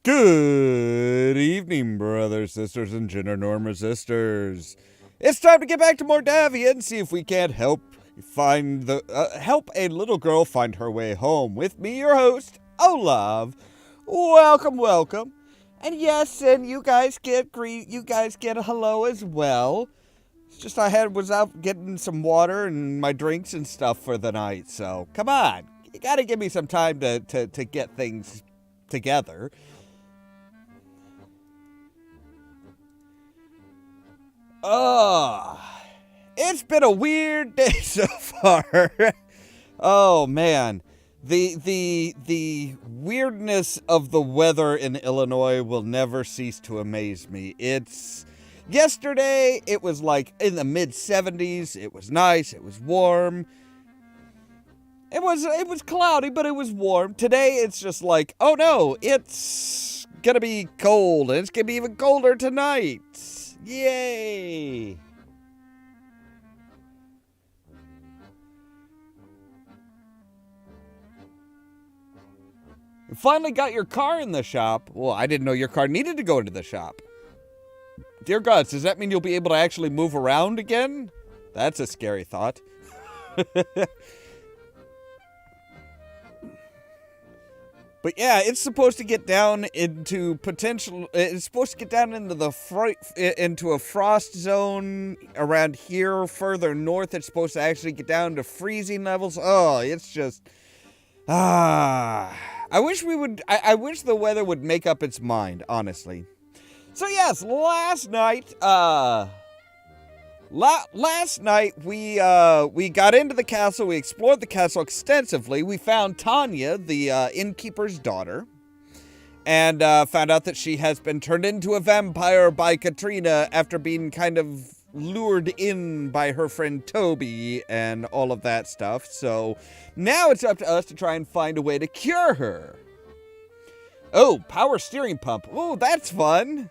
Good evening, brothers, sisters, and gender norm resistors. It's time to get back to more Davy and see if we can't help a little girl find her way home. With me, your host, Ollamh. Welcome, welcome. And yes, and you guys get a hello as well. It's just was out getting some water and my drinks and stuff for the night. So come on, you gotta give me some time to get things together. It's been a weird day so far. Oh, man. The weirdness of the weather in Illinois will never cease to amaze me. Yesterday it was like in the mid 70s. It was nice, it was warm. It was cloudy, but it was warm. Today it's just like, oh no, it's gonna be cold, and it's gonna be even colder tonight. Yay! You finally got your car in the shop. Well, I didn't know your car needed to go into the shop. Dear gods, does that mean you'll be able to actually move around again? That's a scary thought. But yeah, it's supposed to get down into it's supposed to get down into into a frost zone around here. Further north, it's supposed to actually get down to freezing levels. Oh, it's just I wish I wish the weather would make up its mind, honestly. So yes, last night we got into the castle. We explored the castle extensively. We found Tanya, the innkeeper's daughter, and found out that she has been turned into a vampire by Katrina after being kind of lured in by her friend Toby and all of that stuff. So now it's up to us to try and find a way to cure her. Oh, power steering pump. Oh, that's fun.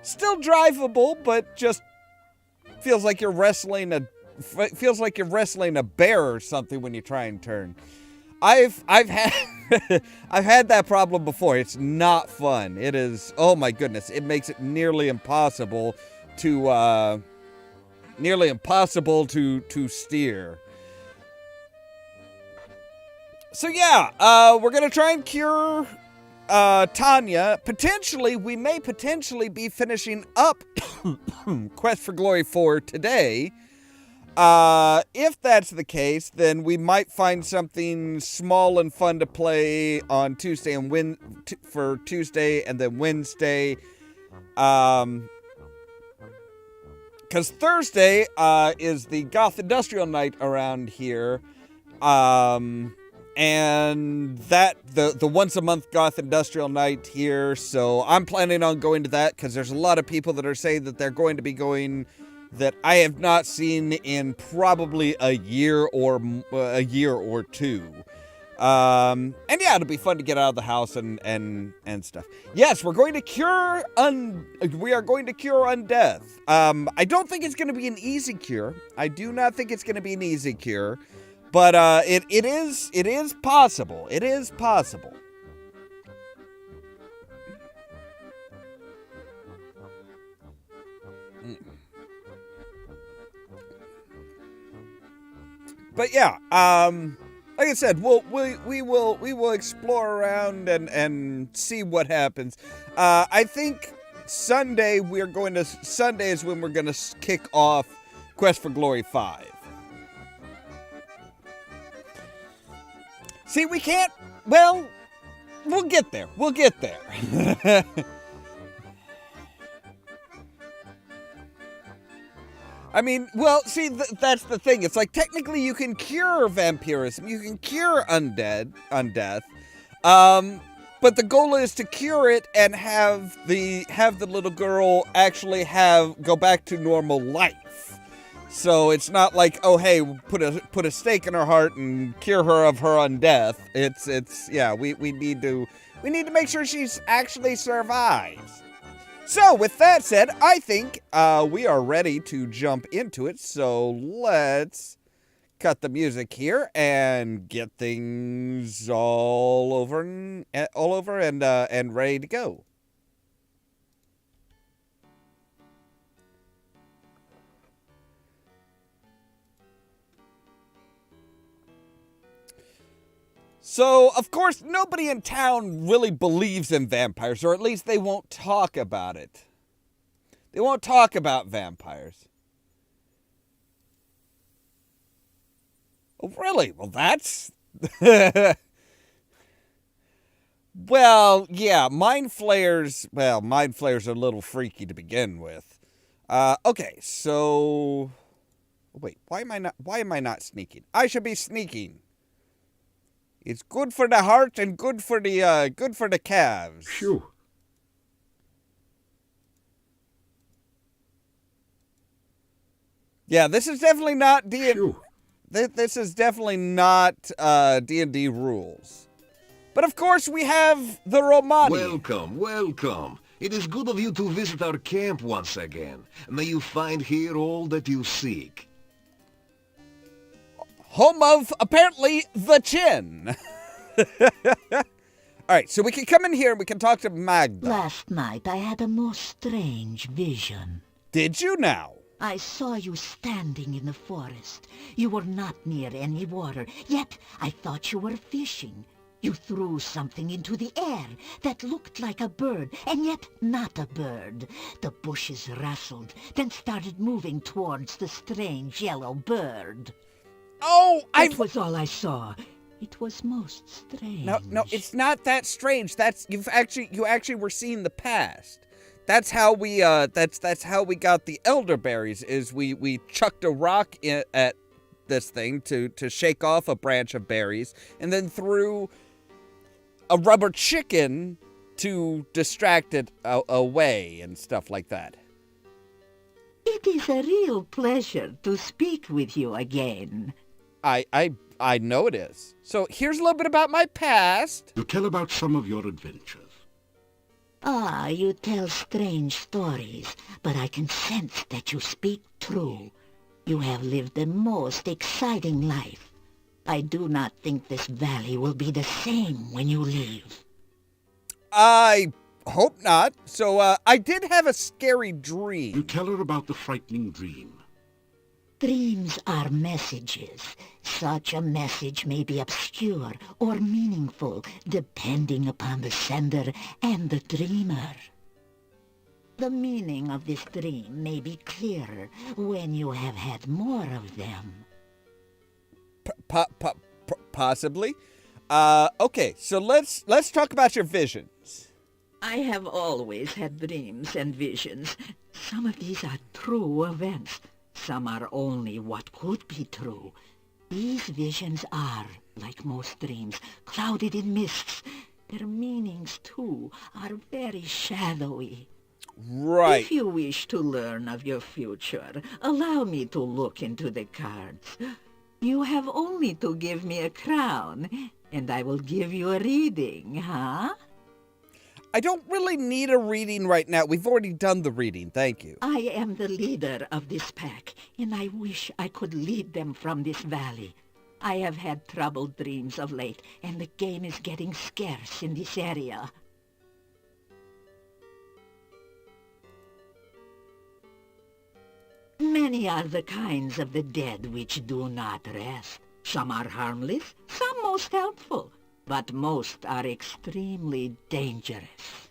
Still drivable, but just feels like you're wrestling a bear or something when you try and turn. I've had I've had that problem before. It's not fun. It is, oh my goodness, it makes it nearly impossible to steer. So yeah, we're gonna try and cure Tanya. We may potentially be finishing up Quest for Glory 4 today. If that's the case, then we might find something small and fun to play on Tuesday and for Tuesday and then Wednesday. Because Thursday is the Goth Industrial Night around here. And that the once a month Goth Industrial Night here, so I'm planning on going to that because there's a lot of people that are saying that they're going to be going that I have not seen in probably a year or two. And yeah, it'll be fun to get out of the house and stuff. Yes, we are going to cure undeath. I don't think it's going to be an easy cure. I do not think it's going to be an easy cure. But it is possible. It is possible. But yeah, like I said, we will explore around and see what happens. I think Sunday is when we're gonna kick off Quest for Glory 5. See, we can't, well, we'll get there. We'll get there. I mean, well, see, that's the thing. It's like, technically you can cure vampirism. You can cure undeath. But the goal is to cure it and have the little girl actually go back to normal life. So it's not like, oh hey, put a stake in her heart and cure her of her undeath. It's yeah, we need to make sure she's actually survives. So with that said, I think we are ready to jump into it. So let's cut the music here and get things all over and ready to go. So, of course, nobody in town really believes in vampires, or at least they won't talk about it. They won't talk about vampires. Oh, really? Well, that's... Well, yeah, mind flayers are a little freaky to begin with. Okay, so... Wait, why am I not sneaking? I should be sneaking. It's good for the heart and good for the calves. Phew. Yeah, this is definitely not Phew. This is definitely not D&D rules. But of course we have the Romani. Welcome, welcome. It is good of you to visit our camp once again. May you find here all that you seek. Home of, apparently, the Chin. All right, so we can come in here and we can talk to Magda. Last night I had a most strange vision. Did you now? I saw you standing in the forest. You were not near any water, yet I thought you were fishing. You threw something into the air that looked like a bird, and yet not a bird. The bushes rustled, then started moving towards the strange yellow bird. Oh, That was all I saw. It was most strange. No, it's not that strange. You actually were seeing the past. That's how we that's how we got the elderberries. Is we chucked a rock at this thing to shake off a branch of berries, and then threw a rubber chicken to distract it away and stuff like that. It is a real pleasure to speak with you again. I know it is. So here's a little bit about my past. You tell about some of your adventures. Ah, you tell strange stories, but I can sense that you speak true. You have lived the most exciting life. I do not think this valley will be the same when you leave. I hope not. So I did have a scary dream. You tell her about the frightening dream. Dreams are messages. Such a message may be obscure or meaningful, depending upon the sender and the dreamer. The meaning of this dream may be clearer when you have had more of them. Possibly. Okay, so let's talk about your visions. I have always had dreams and visions. Some of these are true events. Some are only what could be true. These visions are, like most dreams, clouded in mists. Their meanings, too, are very shadowy. Right. If you wish to learn of your future, allow me to look into the cards. You have only to give me a crown, and I will give you a reading, huh? I don't really need a reading right now. We've already done the reading, thank you. I am the leader of this pack, and I wish I could lead them from this valley. I have had troubled dreams of late, and the game is getting scarce in this area. Many are the kinds of the dead which do not rest. Some are harmless, some most helpful, but most are extremely dangerous.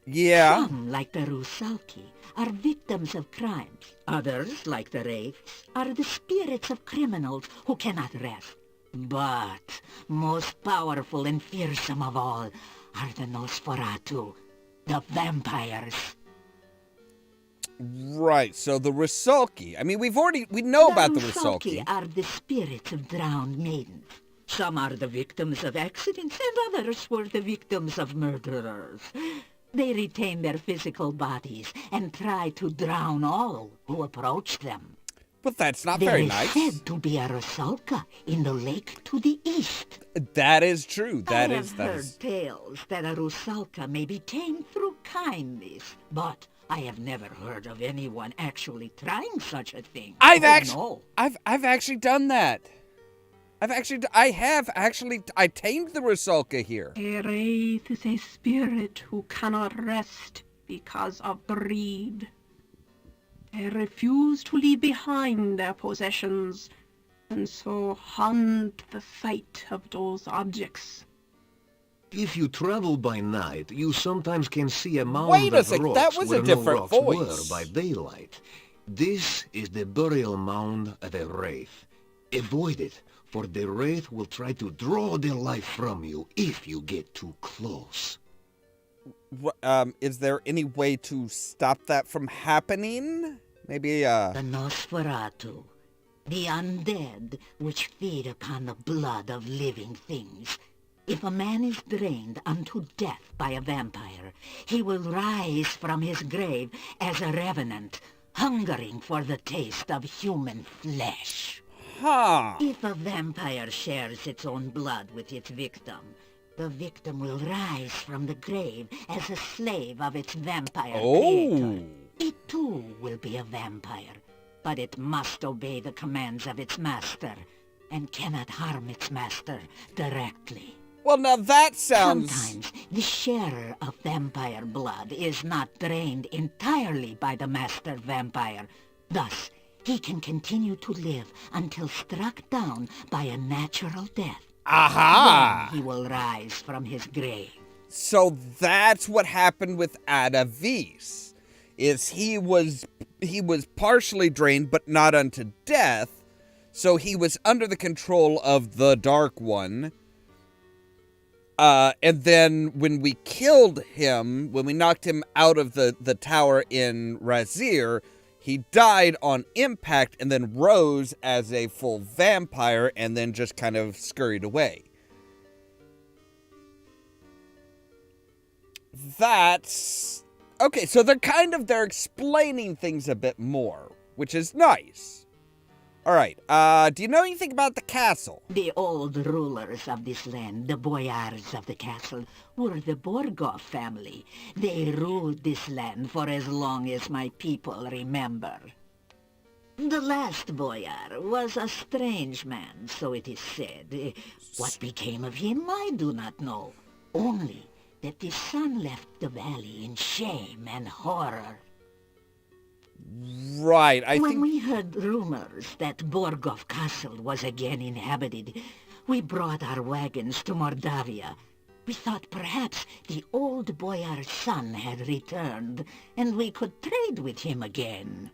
Yeah. Some, like the Rusalki, are victims of crimes. Others, like the Wraiths, are the spirits of criminals who cannot rest. But most powerful and fearsome of all are the Nosferatu, the vampires. Right, so the Rusalki. I mean, we know about the Rusalki. Are the spirits of drowned maidens. Some are the victims of accidents, and others were the victims of murderers. They retain their physical bodies and try to drown all who approach them. But that's not very nice. There is said to be a Rusalka in the lake to the east. That is true. I have heard tales that a Rusalka may be tamed through kindness, but I have never heard of anyone actually trying such a thing. I've actually done that. I tamed the Rusalka here. A wraith is a spirit who cannot rest because of greed. They refuse to leave behind their possessions, and so haunt the sight of those objects. If you travel by night, you sometimes can see a mound Wait a of sec, rocks that was a where different no rocks voice. were by daylight. This is the burial mound of a wraith. Avoid it, for the wraith will try to draw their life from you if you get too close. Is there any way to stop that from happening? Maybe, The Nosferatu. The undead, which feed upon the blood of living things. If a man is drained unto death by a vampire, he will rise from his grave as a revenant, hungering for the taste of human flesh. Huh. If a vampire shares its own blood with its victim, the victim will rise from the grave as a slave of its vampire creator. It too will be a vampire, but it must obey the commands of its master, and cannot harm its master directly. Well, now that sounds... Sometimes the sharer of vampire blood is not drained entirely by the master vampire. Thus, he can continue to live until struck down by a natural death. Aha! Then he will rise from his grave. So that's what happened with Adavis, is he was partially drained, but not unto death, so he was under the control of the Dark One. And then when we killed him, when we knocked him out of the tower in Razir, he died on impact and then rose as a full vampire and then just kind of scurried away. That's... Okay, so they're explaining things a bit more, which is nice. All right, do you know anything about the castle? The old rulers of this land, the boyars of the castle, were the Borgov family. They ruled this land for as long as my people remember. The last boyar was a strange man, so it is said. What became of him, I do not know. Only that the son left the valley in shame and horror. Right, When we heard rumors that Borgov Castle was again inhabited, we brought our wagons to Mordavia. We thought perhaps the old boyar's son had returned, and we could trade with him again.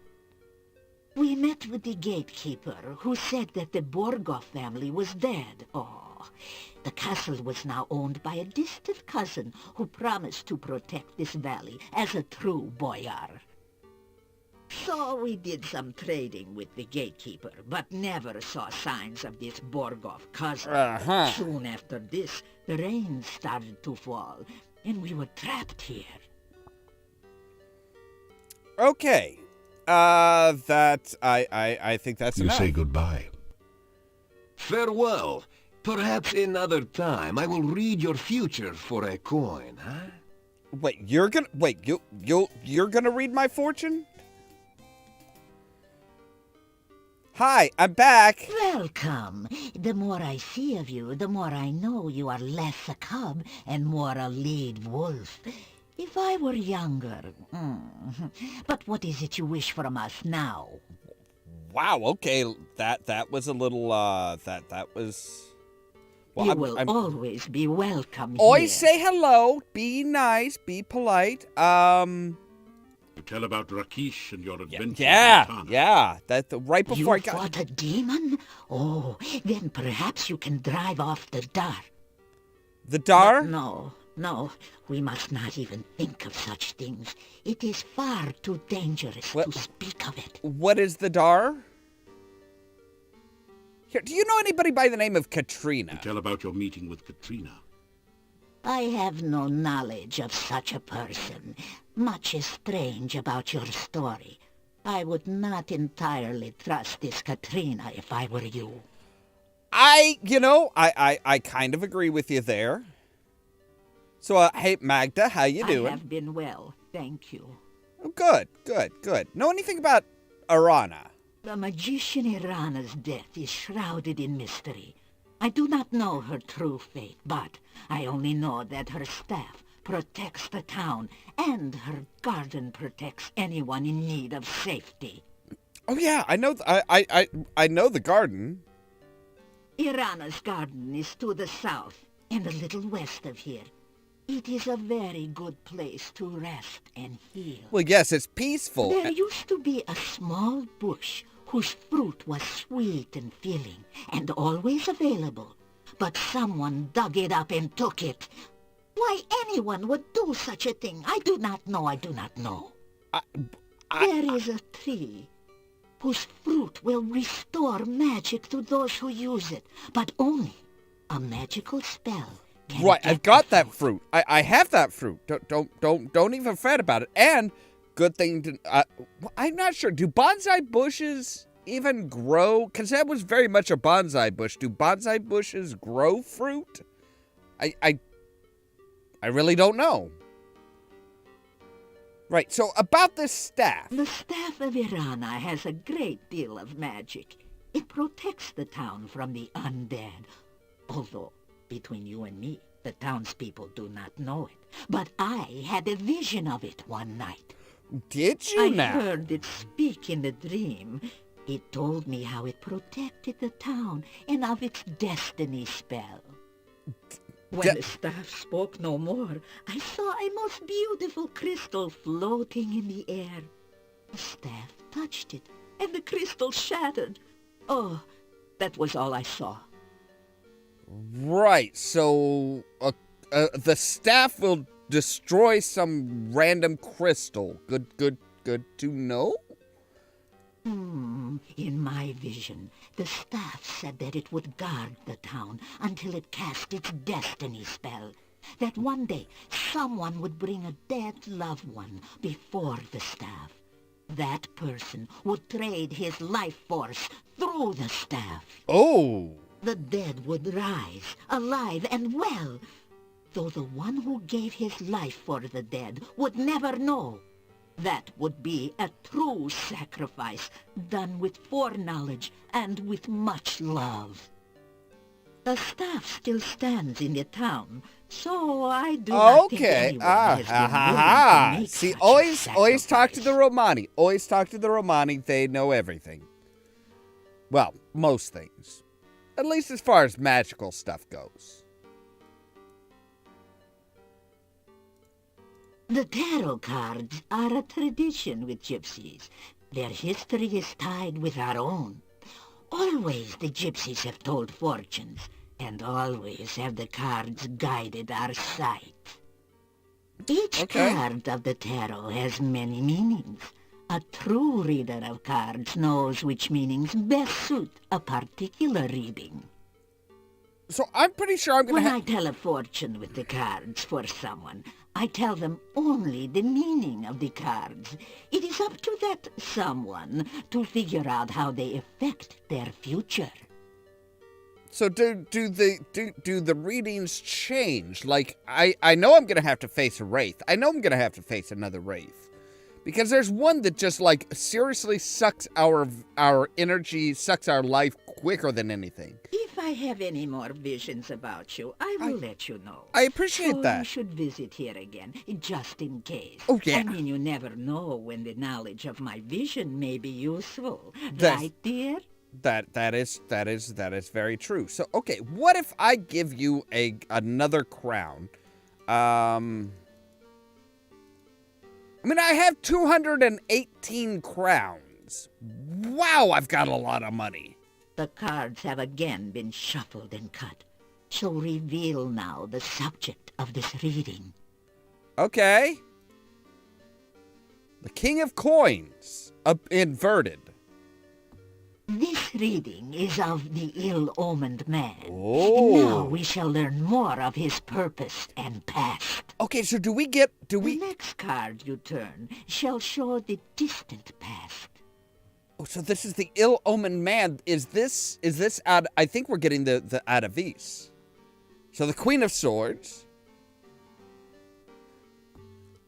We met with the gatekeeper, who said that the Borgov family was dead. Oh, the castle was now owned by a distant cousin who promised to protect this valley as a true boyar. So we did some trading with the gatekeeper, but never saw signs of this Borgov cousin. Soon after this, the rain started to fall, and we were trapped here. Okay. I think that's enough. You say goodbye. Farewell. Perhaps another time I will read your future for a coin, huh? You're gonna read my fortune? Hi, I'm back. Welcome. The more I see of you, the more I know you are less a cub and more a lead wolf. If I were younger... But what is it you wish from us now? Wow, okay, that was a little, that was... Well, you will always be welcome here. Always say hello, be nice, be polite, You tell about Rakish and your adventure. Yeah. Right before you fought a demon? Oh, then perhaps you can drive off the Dar. The Dar? But no, we must not even think of such things. It is far too dangerous to speak of it. What is the Dar? Here, do you know anybody by the name of Katrina? You tell about your meeting with Katrina. I have no knowledge of such a person. Much is strange about your story. I would not entirely trust this Katrina if I were you. I kind of agree with you there. So, hey, Magda, how you doing? I have been well, thank you. Oh, good. Know anything about Erana? The magician Erana's death is shrouded in mystery. I do not know her true fate, but I only know that her staff protects the town, and her garden protects anyone in need of safety. Oh yeah, I know. I know the garden. Erana's garden is to the south and a little west of here. It is a very good place to rest and heal. Well, yes, it's peaceful. There used to be a small bush whose fruit was sweet and filling and always available, but someone dug it up and took it. Why anyone would do such a thing, I do not know. There is a tree. whose fruit will restore magic to those who use it, but only a magical spell can Right, get I've got the that fruit. I have that fruit. Don't even fret about it. And good thing to. I'm not sure. Do bonsai bushes even grow? Because that was very much a bonsai bush. Do bonsai bushes grow fruit? I really don't know. Right. So about this staff. The staff of Erana has a great deal of magic. It protects the town from the undead. Although, between you and me, the townspeople do not know it. But I had a vision of it one night. Did you I now? heard it speak in a dream. It told me how it protected the town and of its destiny spell. When the staff spoke no more, I saw a most beautiful crystal floating in the air. The staff touched it, and the crystal shattered. Oh, that was all I saw. Right. So the staff will destroy some random crystal. Good to know. In my vision, the staff said that it would guard the town until it cast its destiny spell. That one day, someone would bring a dead loved one before the staff. That person would trade his life force through the staff. Oh. The dead would rise, alive and well, though the one who gave his life for the dead would never know. That would be a true sacrifice, done with foreknowledge and with much love. The staff still stands in the town, so I do not think anyone has been willing to make See, such always talk to the sacrifice. Romani. Always talk to the Romani. They know everything. Well, most things. At least as far as magical stuff goes. The tarot cards are a tradition with gypsies. Their history is tied with our own. Always the gypsies have told fortunes, and always have the cards guided our sight. Each card of the tarot has many meanings. A true reader of cards knows which meanings best suit a particular reading. So I'm pretty sure I'm going When to I tell a fortune with the cards for someone, I tell them only the meaning of the cards. It is up to that someone to figure out how they affect their future. So do the readings change? Like, I know I'm going to have to face a wraith. I know I'm going to have to face another wraith. Because there's one that just, like, seriously sucks our energy, sucks our life quicker than anything. If I have any more visions about you, I will let you know. I appreciate that. You should visit here again, just in case. Oh, yeah. I mean, you never know when the knowledge of my vision may be useful. That's- Right, dear? That is very true. So, okay, what if I give you another crown? I mean, I have 218 crowns. Wow, I've got a lot of money. The cards have again been shuffled and cut. So reveal now the subject of this reading. Okay. The King of Coins, inverted. This reading is of the ill-omened man. Oh. Now we shall learn more of his purpose and past. Okay, so do we... The next card you turn shall show the distant past. Oh, so this is the ill-omened man. Is this out... I think we're getting the out of these. So the Queen of Swords.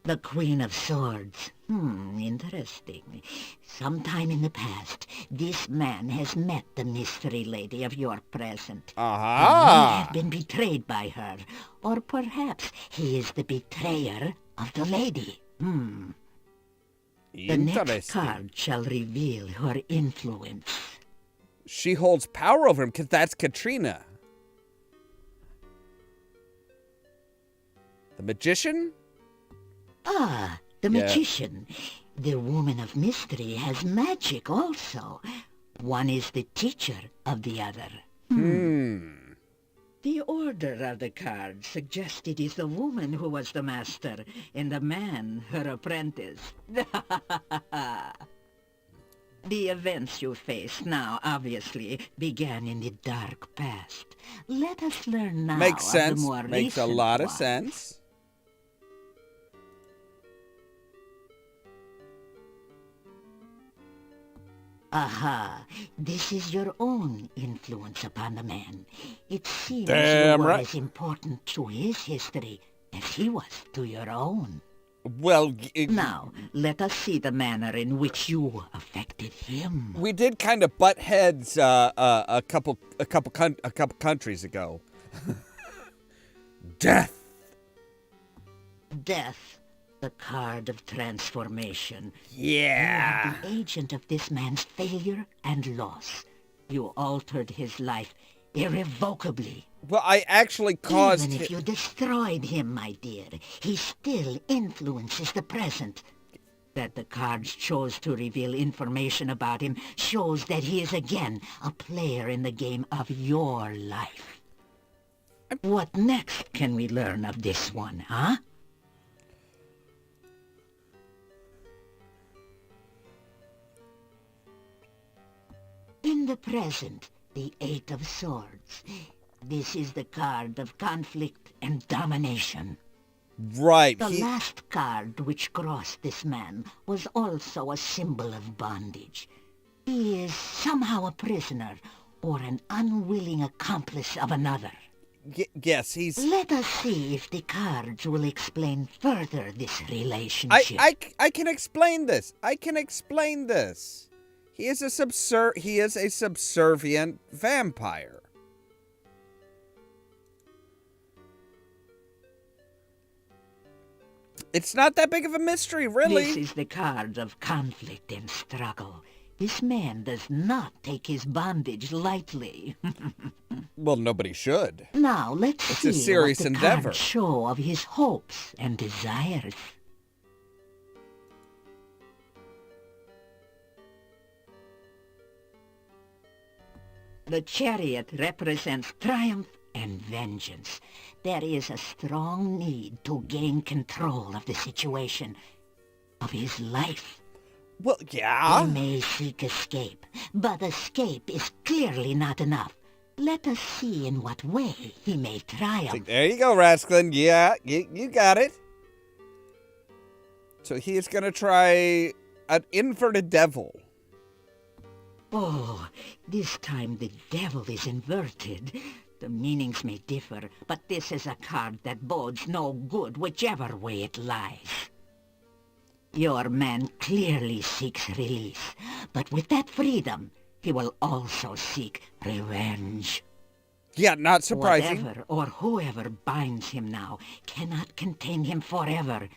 The Queen of Swords. Interesting. Sometime in the past, this man has met the mystery lady of your present. Aha! He may have been betrayed by her, or perhaps he is the betrayer of the lady. The next Interesting. card shall reveal her influence. She holds power over him because that's Katrina. The Magician? The magician. The woman of mystery has magic also. One is the teacher of the other. The order of the cards suggests it is the woman who was the master, and the man her apprentice. The events you face now obviously began in the dark past. Let us learn now Makes of sense. the more Makes a recent lot of ones. sense. Aha, this is your own influence upon the man. It seems Damn you were right. as important to his history as he was to your own. Well, Now, let us see the manner in which you affected him. we did kind of butt heads a couple countries ago. Death. Death, the card of transformation. Yeah. You are the agent of this man's failure and loss. You altered his life irrevocably. Well, I actually caused. Even if you destroyed him, my dear, he still influences the present. That the cards chose to reveal information about him shows that he is again a player in the game of your life. What next can we learn of this one, huh? In the present, the Eight of Swords. This is the card of conflict and domination. Right. The last card which crossed this man was also a symbol of bondage. He is somehow a prisoner or an unwilling accomplice of another. Yes, he's. Let us see if the cards will explain further this relationship. I can explain this. I can explain this. He is a subservient vampire. It's not that big of a mystery, really. This is the card of conflict and struggle. This man does not take his bondage lightly. Well, nobody should. Now, let's It's a see serious what the endeavor. cards show of his hopes and desires. The chariot represents triumph and vengeance. There is a strong need to gain control of the situation, of his life. Well, yeah. He may seek escape, but escape is clearly not enough. Let us see in what way he may triumph. There you go, Rascalin. Yeah, you got it. So he is going to try an inverted devil. Oh, this time the devil is inverted. The meanings may differ, but this is a card that bodes no good whichever way it lies. Your man clearly seeks release, but with that freedom, he will also seek revenge. Yeah, not surprising. Whatever or whoever binds him now cannot contain him forever.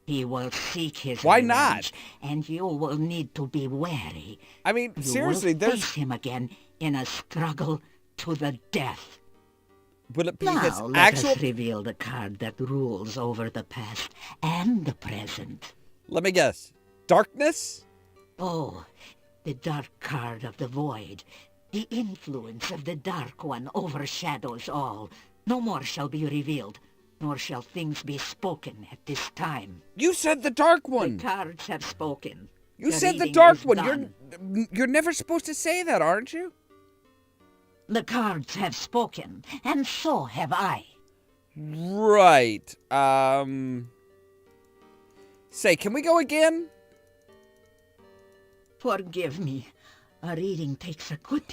He will seek his Why revenge, not? and you will need to be wary. I mean, You seriously, will there's... face him again in a struggle to the death. Will it be his Now let actual... us reveal the card that rules over the past and the present. Let me guess. Darkness? Oh, the dark card of the void. The influence of the Dark One overshadows all. No more shall be revealed, nor shall things be spoken at this time. You said the dark The one. cards have spoken. You said the reading dark is one. done. You're never supposed to say that, aren't you? The cards have spoken, and so have I. Right. Say, can we go again? Forgive me. A reading takes a good...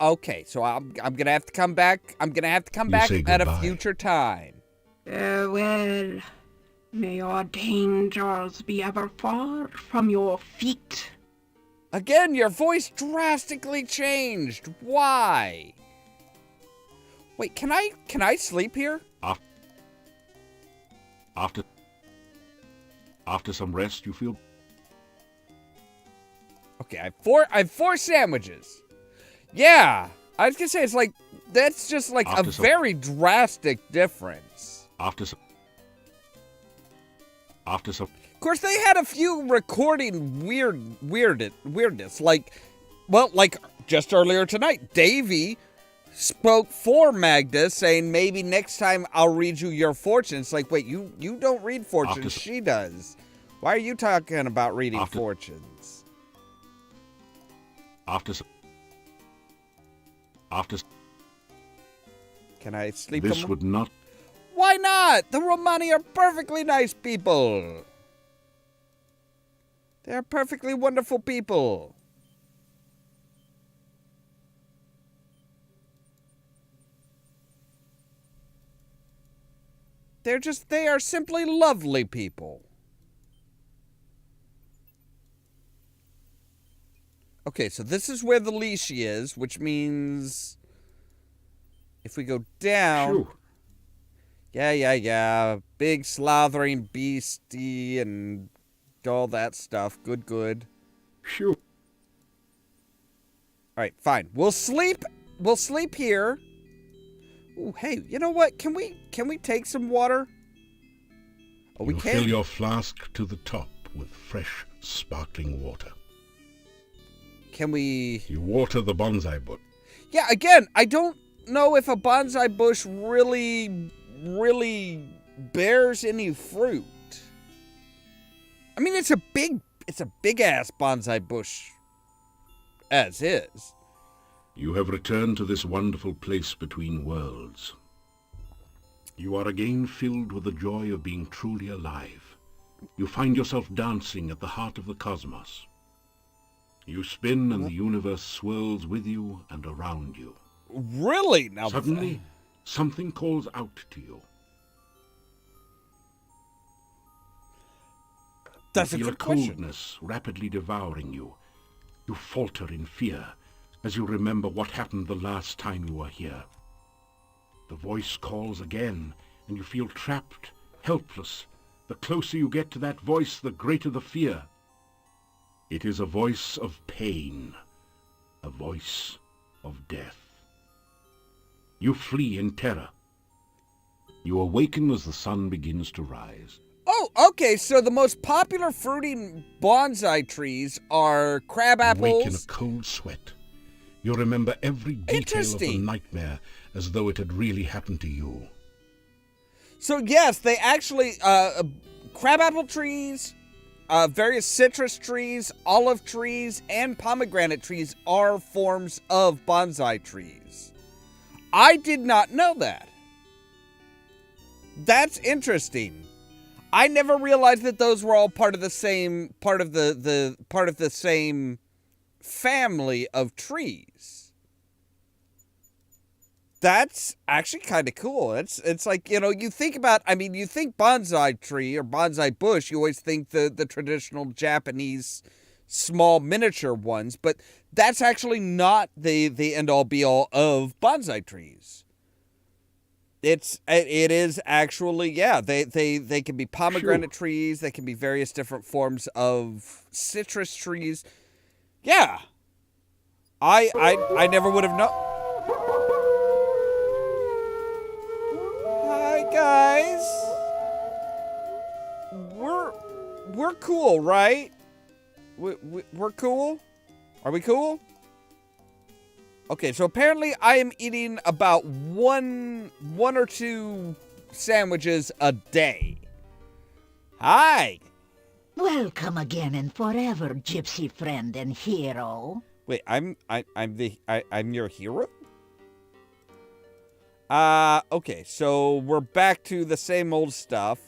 Okay, so I'm gonna have to come back. I'm gonna have to come You back say at a goodbye. future time. Farewell. May your dangers be ever far from your feet. Again, your voice drastically changed. Why? Wait, can I sleep here? After some rest, you feel... Okay, I have four sandwiches. Yeah, I was gonna say that's just like a After some- very drastic difference. After some... Of course, they had a few recording weirdness, like just earlier tonight, Davey spoke for Magda, saying maybe next time I'll read you your fortune. It's like, wait, you don't read fortunes, After- she does. Why are you talking about reading After- fortunes? After Can I sleep? this would not. Why not? The Romani are perfectly nice people. They're perfectly wonderful people. They are simply lovely people. Okay, so this is where the leash is, which means if we go down... Phew. Yeah. Big slothering beastie and all that stuff. Good. Phew. Alright, fine. We'll sleep here. Ooh, hey, you know what? Can we take some water? Oh, we You can. fill your flask to the top with fresh, sparkling water. Can we... You water the bonsai bush. Yeah, again, I don't know if a bonsai bush really bears any fruit. I mean, it's a big ass bonsai bush as is. You have returned to this wonderful place between worlds. You are again filled with the joy of being truly alive. You find yourself dancing at the heart of the cosmos. You spin and the universe swirls with you and around you. Really? Now Suddenly, something calls out to you. That's a You feel good question. coldness rapidly devouring you. You falter in fear as you remember what happened the last time you were here. The voice calls again, and you feel trapped, helpless. The closer you get to that voice, the greater the fear. It is a voice of pain, a voice of death. You flee in terror. You awaken as the sun begins to rise. Oh, okay, so the most popular fruiting bonsai trees are crab You wake in a apples. cold sweat. You remember every detail of the Interesting. nightmare as though it had really happened to you. So yes, they actually, crabapple trees, various citrus trees, olive trees, and pomegranate trees are forms of bonsai trees. I did not know that. That's interesting. I never realized that those were all part of the same same family of trees. That's actually kind of cool. It's like, you know, you think bonsai tree or bonsai bush, you always think the traditional Japanese small miniature ones, but that's actually not the end all be all of bonsai trees. It is actually, yeah, they can be pomegranate trees, they can be various different forms of citrus trees. Yeah. I never would have known. Hi guys. We're cool, right? We're cool? Are we cool? Okay, so apparently I am eating about one or two sandwiches a day. Hi. Welcome again and forever, gypsy friend and hero. Wait, I'm your hero? Okay, so we're back to the same old stuff.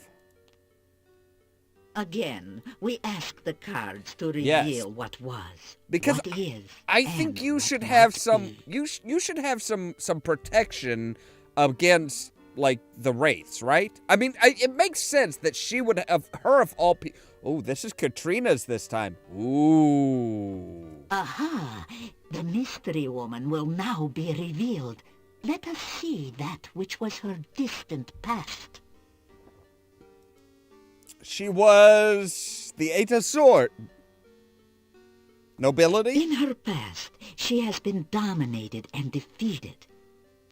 Again, we ask the cards to Yes. reveal what was, Because what is, I and think you what should have might some be. you should have some protection against like the wraiths, right? I mean, it makes sense that she would have her of all people. Oh, this is Katrina's this time. Ooh. Aha! The mystery woman will now be revealed. Let us see that which was her distant past. She was the Eight of Swords. Nobility? In her past, she has been dominated and defeated.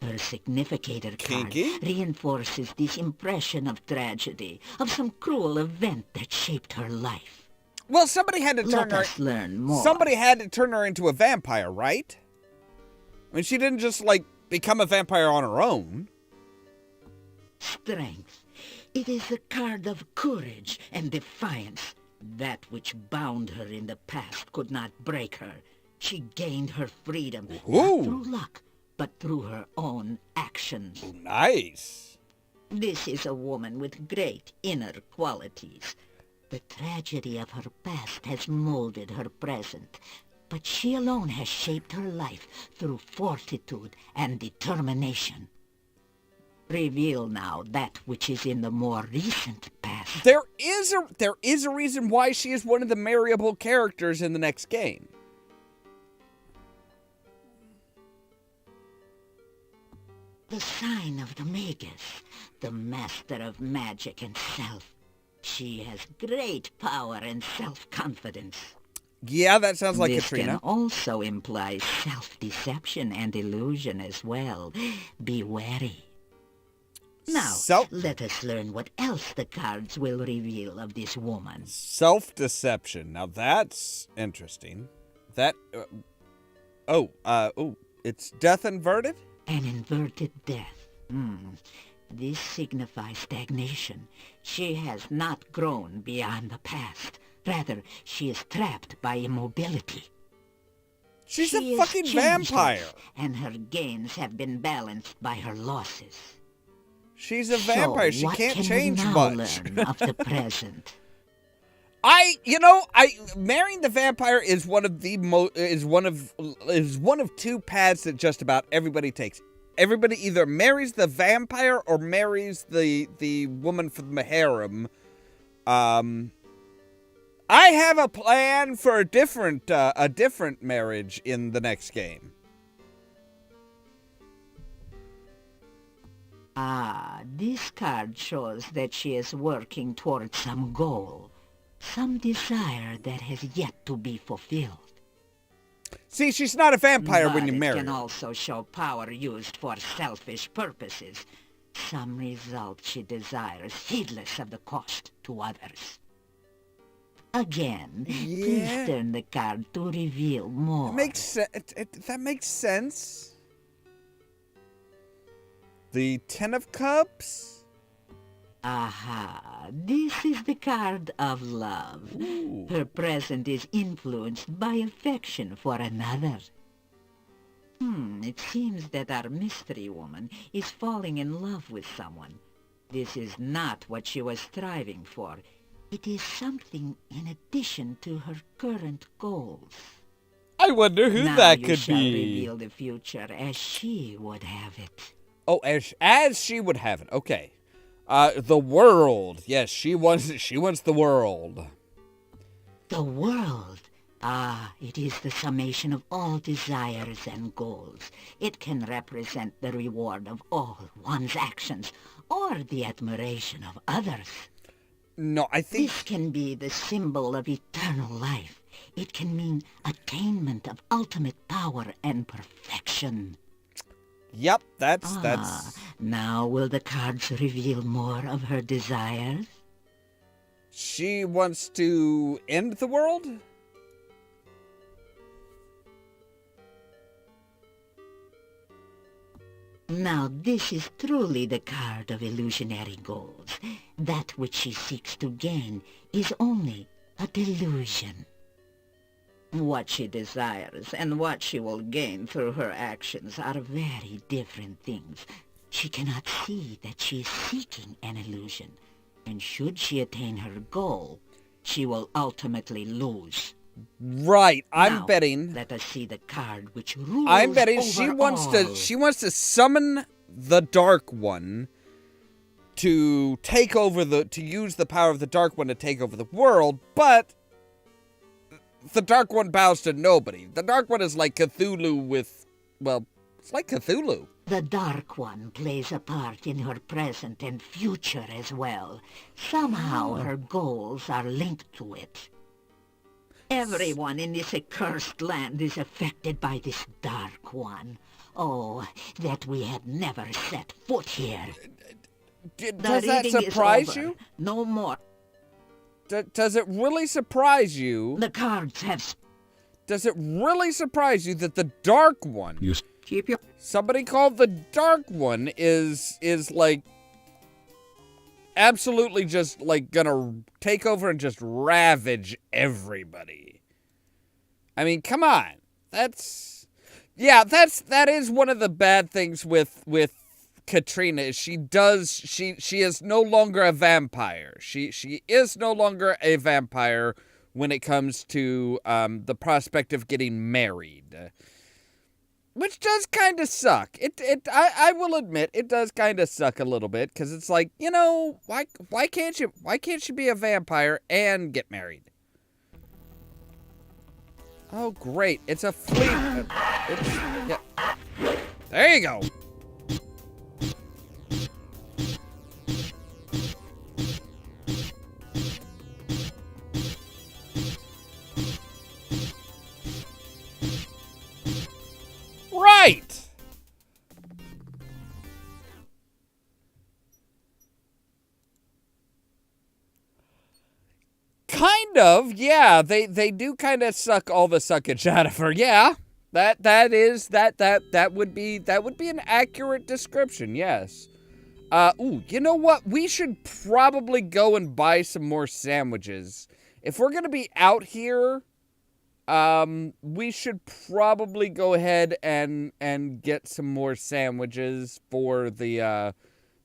Her significator card Kinky? reinforces this impression of tragedy, of some cruel event that shaped her life. Well, somebody had to turn Let her. us learn more. Somebody had to turn her into a vampire, right? I mean, she didn't just like become a vampire on her own. Strength. It is a card of courage and defiance. That which bound her in the past could not break her. She gained her freedom, Ooh. not through luck, but through her own actions. Ooh, nice. This is a woman with great inner qualities. The tragedy of her past has molded her present, but she alone has shaped her life through fortitude and determination. Reveal now that which is in the more recent past. There is a reason why she is one of the marryable characters in the next game. The sign of the Magus, the master of magic and self. She has great power and self-confidence. Yeah, that sounds like This Katrina. can also imply self-deception and illusion as well. Be wary. Now, let us learn what else the cards will reveal of this woman. Self-deception. Now that's interesting. That it's death inverted? An inverted death. This signifies stagnation. She has not grown beyond the past. Rather, she is trapped by immobility. She's She a has fucking changed vampire. us, and her gains have been balanced by her losses. She's a vampire. So She what can't can change we now much. learn of the present? Marrying the vampire is one of two paths that just about everybody takes. Everybody either marries the vampire or marries the woman from the harem. I have a plan for a different marriage in the next game. This card shows that she is working towards some goal, some desire that has yet to be fulfilled. See, she's not a vampire when you But marry it can her. also show power used for selfish purposes. Some result she desires, heedless of the cost to others. Again, please turn the card to reveal more. That makes sense. The Ten of Cups? This is the card of love. Ooh. Her present is influenced by affection for another. It seems that our mystery woman is falling in love with someone. This is not what she was striving for. It is something in addition to her current goals. I wonder who Now that you could shall be. reveal the future as she would have it. Oh, as she would have it. Okay. The world. Yes, she wants the world. The world. It is the summation of all desires and goals. It can represent the reward of all one's actions, or the admiration of others. No, I think... This can be the symbol of eternal life. It can mean attainment of ultimate power and perfection. Yep, that's... Now will the cards reveal more of her desires? She wants to end the world? Now this is truly the card of illusionary goals. That which she seeks to gain is only a delusion. What she desires and what she will gain through her actions are very different things. She cannot see that she is seeking an illusion, and should she attain her goal, she will ultimately lose. Right, I'm Now, betting... let us see the card which rules I'm betting over she wants all. to summon the Dark One to use the power of the Dark One to take over the world, but the Dark One bows to nobody. The Dark One is like Cthulhu it's like Cthulhu. The Dark One plays a part in her present and future as well. Somehow her goals are linked to it. Everyone in this accursed land is affected by this Dark One. Oh, that we had never set foot here. Does that reading surprise is over. you? No more. Does it really surprise you? The cards have... Does it really surprise you that the Dark One, Keep your... somebody called the Dark One, is like absolutely just like gonna take over and just ravage everybody? I mean, come on. that is one of the bad things with Katrina is she is no longer a vampire. She is no longer a vampire when it comes to the prospect of getting married, which does kind of suck. I will admit it does kind of suck a little bit because it's like, you know, why can't you be a vampire and get married? Oh great, it's a flea. Yeah. There you go. Right! Kind of, yeah. They do kind of suck all the suckage out of her. Yeah. That would be an accurate description, yes. Ooh, you know what? We should probably go and buy some more sandwiches. If we're gonna be out here, we should probably go ahead and get some more sandwiches for the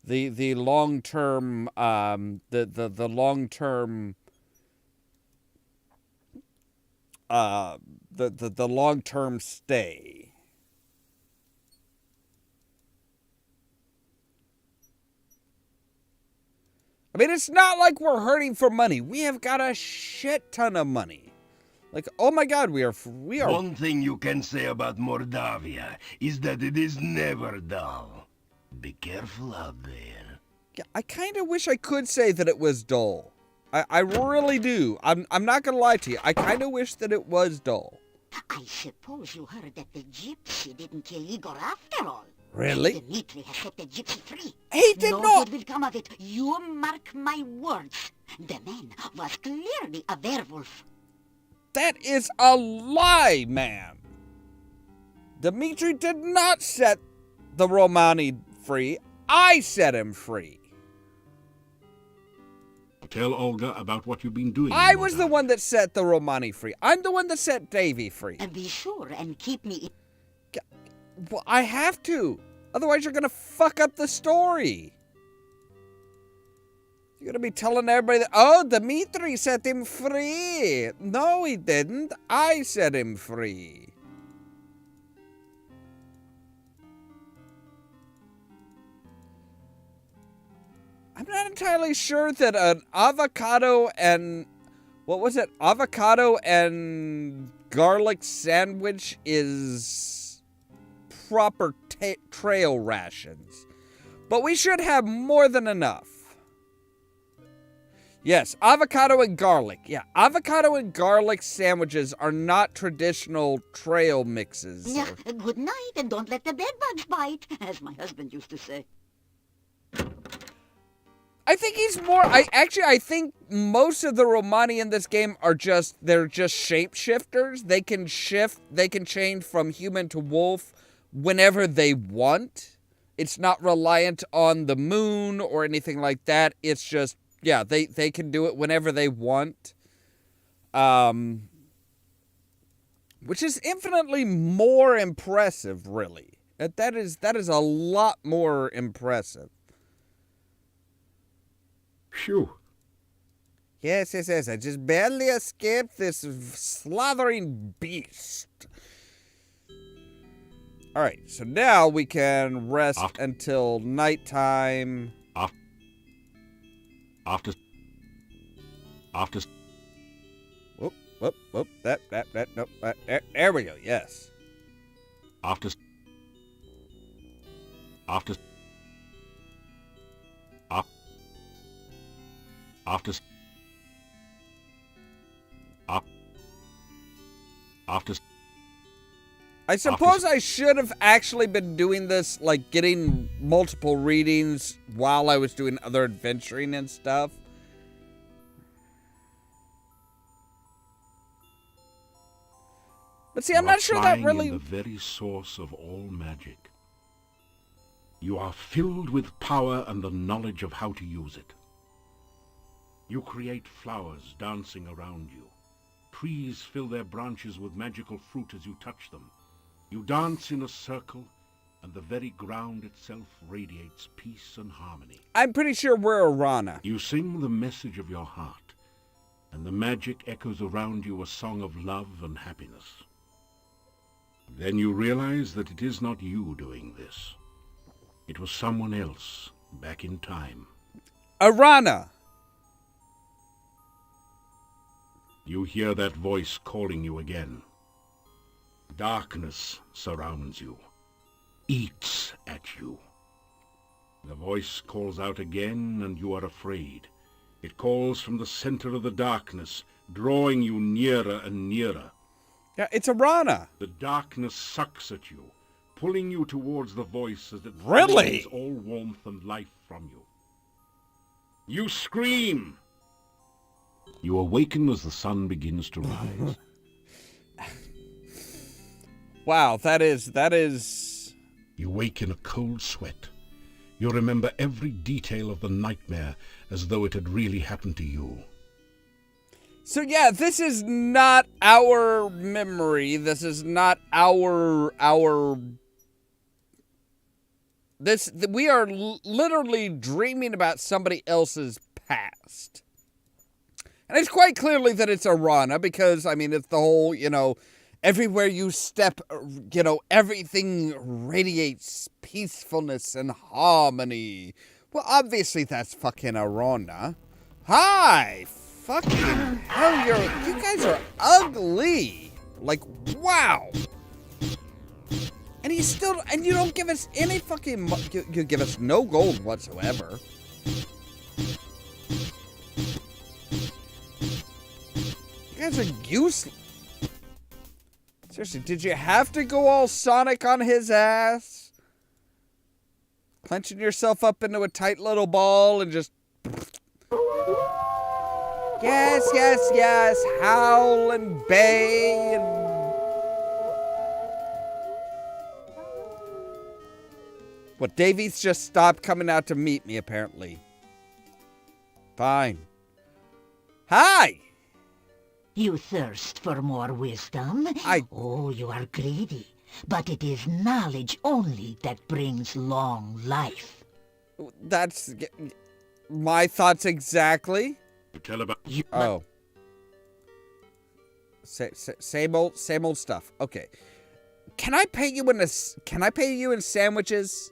long-term, the long-term, the long-term stay. I mean, it's not like we're hurting for money. We have got a shit ton of money. Like, oh my god, we are. One thing you can say about Mordavia is that it is never dull. Be careful out there. Yeah, I kind of wish I could say that it was dull. I really do. I'm not gonna lie to you. I kind of wish that it was dull. I suppose you heard that the gypsy didn't kill Igor after all. Really? Dmitri has set the gypsy free. He did no not. good will come of it. You mark my words. The man was clearly a werewolf. That is a lie, man. Dmitri did not set the Romani free. I set him free. Tell Olga about what you've been doing. I was the one that set the Romani free. I'm the one that set Davy free. And be sure and keep me... Well, I have to. Otherwise, you're going to fuck up the story. You're going to be telling everybody that, oh, Dmitri set him free. No, he didn't. I set him free. I'm not entirely sure that an avocado and... What was it? Avocado and garlic sandwich is proper trail rations. But we should have more than enough. Yes, avocado and garlic. Yeah, avocado and garlic sandwiches are not traditional trail mixes. Yeah, good night, and don't let the bedbugs bite, as my husband used to say. I think he's more... I think most of the Romani in this game are they're just shapeshifters. They can change from human to wolf whenever they want. It's not reliant on the moon or anything like that. It's just, yeah, they can do it whenever they want. Which is infinitely more impressive, really. That is a lot more impressive. Phew. Yes. I just barely escaped this slathering beast. All right, so now we can rest until nighttime. After. Whoop. Nope. There we go. Yes. After. After. I suppose I should have actually been doing this, like getting multiple readings while I was doing other adventuring and stuff. But see, I'm not sure that really... You are the very source of all magic. You are filled with power and the knowledge of how to use it. You create flowers dancing around you, trees fill their branches with magical fruit as you touch them. You dance in a circle, and the very ground itself radiates peace and harmony. I'm pretty sure we're Erana. You sing the message of your heart, and the magic echoes around you a song of love and happiness. Then you realize that it is not you doing this. It was someone else, back in time. Erana! You hear that voice calling you again. Darkness surrounds you, eats at you. The voice calls out again, and you are afraid. It calls from the center of the darkness, drawing you nearer and nearer. Yeah, it's Erana. The darkness sucks at you, pulling you towards the voice as it Really? drains all warmth and life from you. You scream! You awaken as the sun begins to rise. Wow, that is... You wake in a cold sweat. You remember every detail of the nightmare as though it had really happened to you. So yeah, this is not our memory. This is not our... We are literally dreaming about somebody else's past. And it's quite clearly that it's Erana because, I mean, it's the whole, everywhere you step, everything radiates peacefulness and harmony. Well, obviously that's fucking Erana. Hi! Fucking hell, you guys are ugly! Like, wow! And you don't give us any fucking, you give us no gold whatsoever. You guys are useless. Seriously, did you have to go all Sonic on his ass? Clenching yourself up into a tight little ball and just... Yes, yes, yes, howl and bay and... What, Davies just stopped coming out to meet me, apparently. Fine. Hi! You thirst for more wisdom? Oh, you are greedy. But it is knowledge only that brings long life. That's... my thoughts exactly. You tell about... Oh. Same old stuff. Okay. Can I pay you in sandwiches?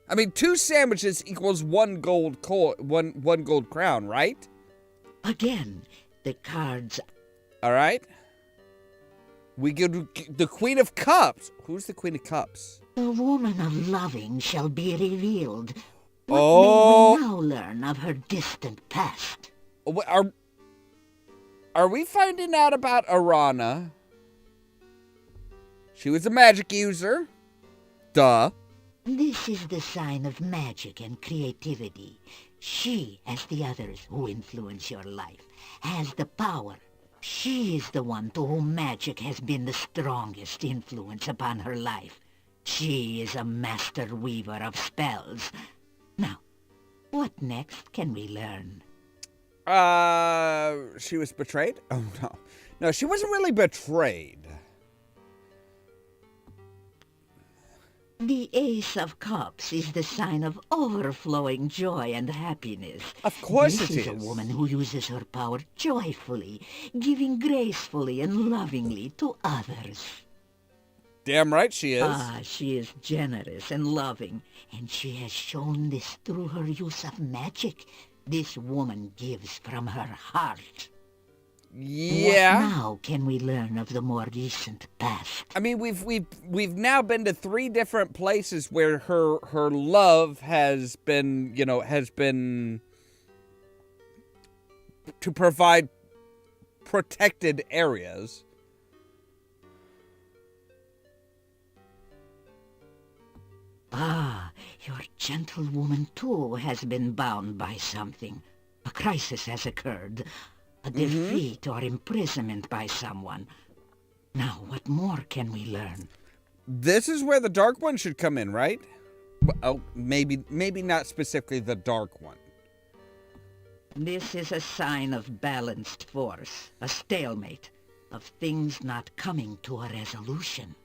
I mean, 2 sandwiches equals 1 gold one gold crown, right? Again, the cards... All right. We get the Queen of Cups. Who's the Queen of Cups? The woman of loving shall be revealed. What Oh. may we now learn of her distant past? Are we finding out about Erana? She was a magic user. Duh. This is the sign of magic and creativity. She, as the others who influence your life, has the power. She is the one to whom magic has been the strongest influence upon her life. She is a master weaver of spells. Now, what next can we learn? She was betrayed? Oh, no. No, she wasn't really betrayed. The Ace of Cups is the sign of overflowing joy and happiness. Of course this it is. This is a woman who uses her power joyfully, giving gracefully and lovingly to others. Damn right she is. She is generous and loving, and she has shown this through her use of magic. This woman gives from her heart. Yeah. What now can we learn of the more recent past? I mean, we've now been to 3 different places where her love has been, to provide protected areas. Your gentlewoman too has been bound by something. A crisis has occurred. A defeat or imprisonment by someone. Now, what more can we learn? This is where the Dark One should come in, right? Oh, maybe not specifically the Dark One. This is a sign of balanced force, a stalemate. of things not coming to a resolution.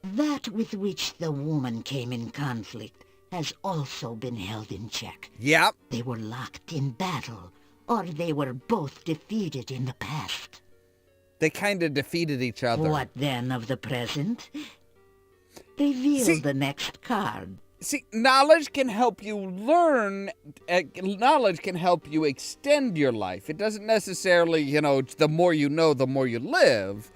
That with which the woman came in conflict has also been held in check. Yep. They were locked in battle, or they were both defeated in the past. They kind of defeated each other. What then of the present? Reveal the next card. See, knowledge can help you learn. Knowledge can help you extend your life. It doesn't necessarily, the more you know, the more you live.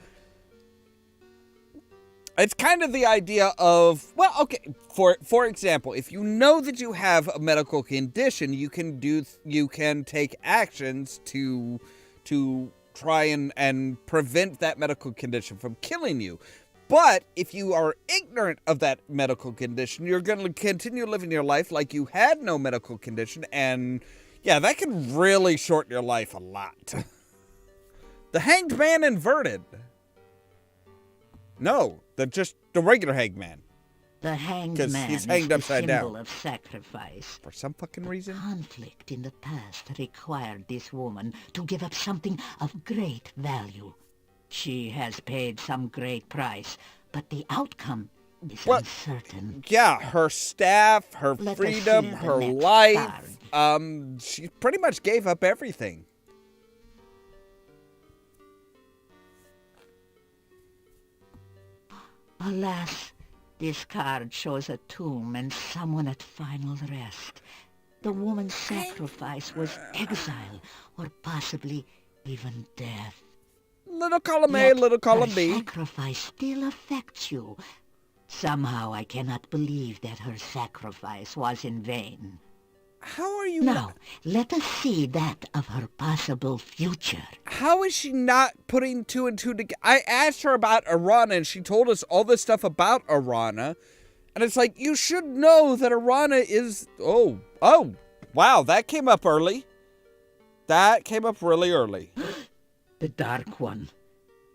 It's kind of the idea of, well, okay, for example, if you know that you have a medical condition, you can take actions to try and prevent that medical condition from killing you. But if you are ignorant of that medical condition, you're going to continue living your life like you had no medical condition. And yeah, that can really shorten your life a lot. The Hanged Man inverted. No, the regular Hanged Man. The Hanged 'Cause Man he's hanged is upside the down. symbol of sacrifice. For some fucking reason. Conflict in the past required this woman to give up something of great value. She has paid some great price, but the outcome is uncertain. Yeah, her staff, her Let us freedom, see the her next life. card. She pretty much gave up everything. Alas, this card shows a tomb and someone at final rest. The woman's sacrifice was exile, or possibly even death. Little column A, Yet little column her B. sacrifice still affects you. Somehow I cannot believe that her sacrifice was in vain. How are you Now, let us see that of her possible future. How is she not putting two and two together? I asked her about Erana, and she told us all this stuff about Erana. And it's like, you should know that Erana is... Oh, wow, that came up early. That came up really early. The Dark One.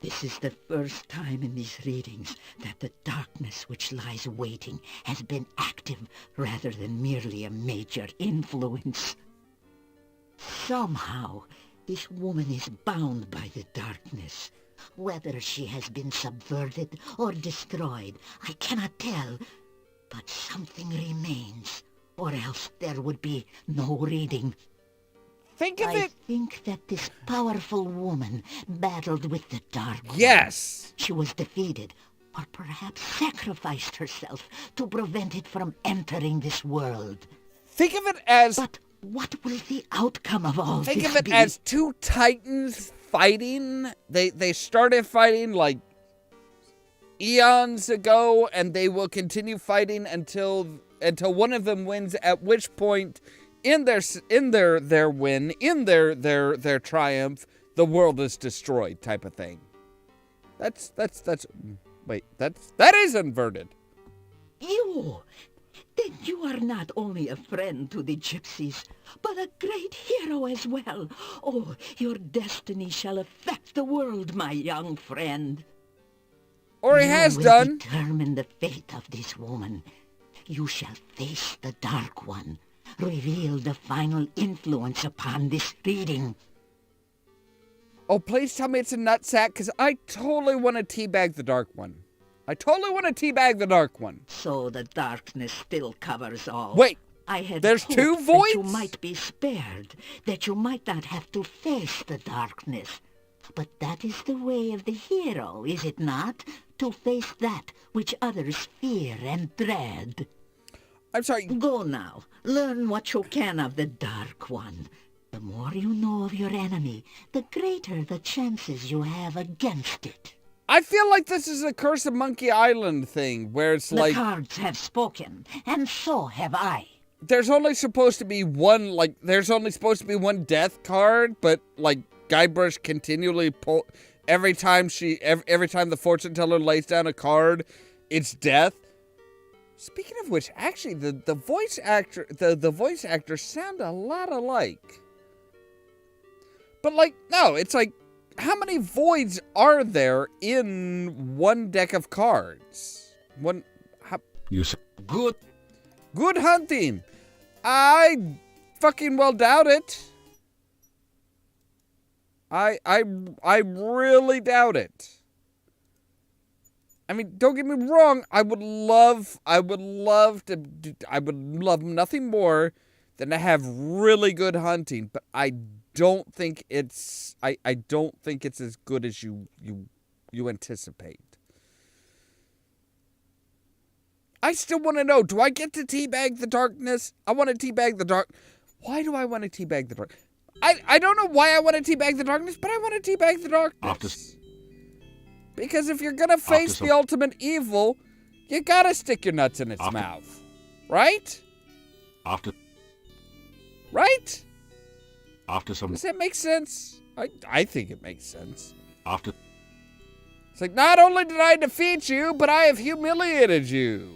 This is the first time in these readings that the darkness which lies waiting has been active rather than merely a major influence. Somehow, this woman is bound by the darkness. Whether she has been subverted or destroyed, I cannot tell. But something remains, or else there would be no reading. Think of I it. think that this powerful woman battled with the Dark One. Yes. She was defeated, or perhaps sacrificed herself to prevent it from entering this world. Think of it as... But what will the outcome of all Think this of it be? as two titans fighting. They started fighting like eons ago, and they will continue fighting until one of them wins. At which point, in their win, in their triumph, the world is destroyed, type of thing. That is inverted. Then you are not only a friend to the gypsies, but a great hero as well. Oh, your destiny shall affect the world, my young friend. Or he has done. You will determine the fate of this woman. You shall face the Dark One. Reveal the final influence upon this reading. Oh, please tell me it's a nutsack, because I totally want to teabag the Dark One. I totally want to teabag the Dark One. So the darkness still covers all. Wait, I had there's hoped two that voids? you might be spared, that you might not have to face the darkness. But that is the way of the hero, is it not? To face that which others fear and dread. I'm sorry. Go now. Learn what you can of the Dark One. The more you know of your enemy, the greater the chances you have against it. I feel like this is a Curse of Monkey Island thing, where it's The like... cards have spoken, and so have I. There's only supposed to be one, there's only supposed to be one death card, but, Guybrush continually pull... Every time the fortune teller lays down a card, it's death. Speaking of which, actually, the voice actors sound a lot alike. But, no, it's how many voids are there in one deck of cards? You say, Good hunting. I fucking well doubt it. I really doubt it. I mean, don't get me wrong. I would love nothing more than to have really good hunting, but I don't think it's as good as you anticipate. I still want to know, do I get to teabag the darkness? I want to teabag the dark. Why do I want to teabag the dark? I don't know why I want to teabag the darkness, but I want to teabag the darkness. Because if you're going to face the ultimate evil, you got to stick your nuts in its mouth. Right? Right? Does that make sense? I think it makes sense. It's like, not only did I defeat you, but I have humiliated you.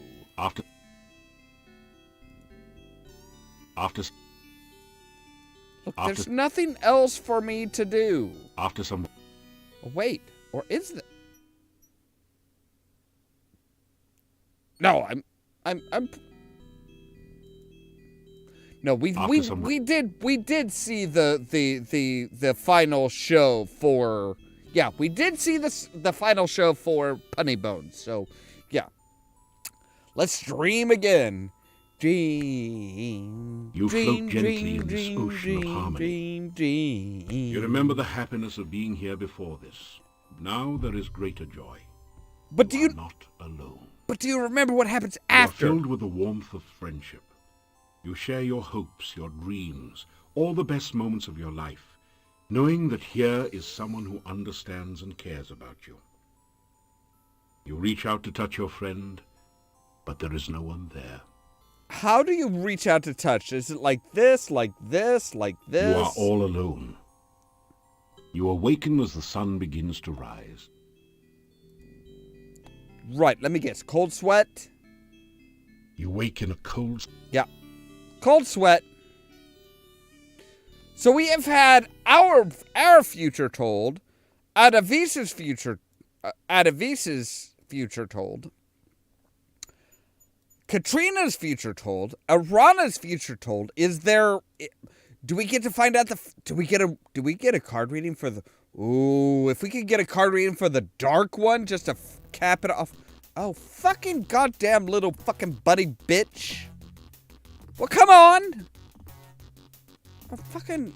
Look, there's nothing else for me to do. Oh, wait, or is there? No, I'm. No, we did see the final show for. Yeah, we did see the final show for Punny Bones. So, yeah, let's dream again. Dream. You float gently in this ocean of harmony. You remember the happiness of being here before this. Now there is greater joy. But you are not alone. But do you remember what happens after? You are filled with the warmth of friendship. You share your hopes, your dreams, all the best moments of your life, knowing that here is someone who understands and cares about you. You reach out to touch your friend, but there is no one there. How do you reach out to touch? Is it like this, like this, like this? You are all alone. You awaken as the sun begins to rise. Right, let me guess. Cold sweat? You wake in a cold... Yeah. Cold sweat. So we have had our future told, Adavisa's future told, Katrina's future told, Erana's future told. Is there? Do we get to find out do we get a card reading for the? Ooh, if we could get a card reading for the dark one, just to cap it off. Oh, fucking goddamn little fucking buddy bitch. Well, come on. Oh, fucking.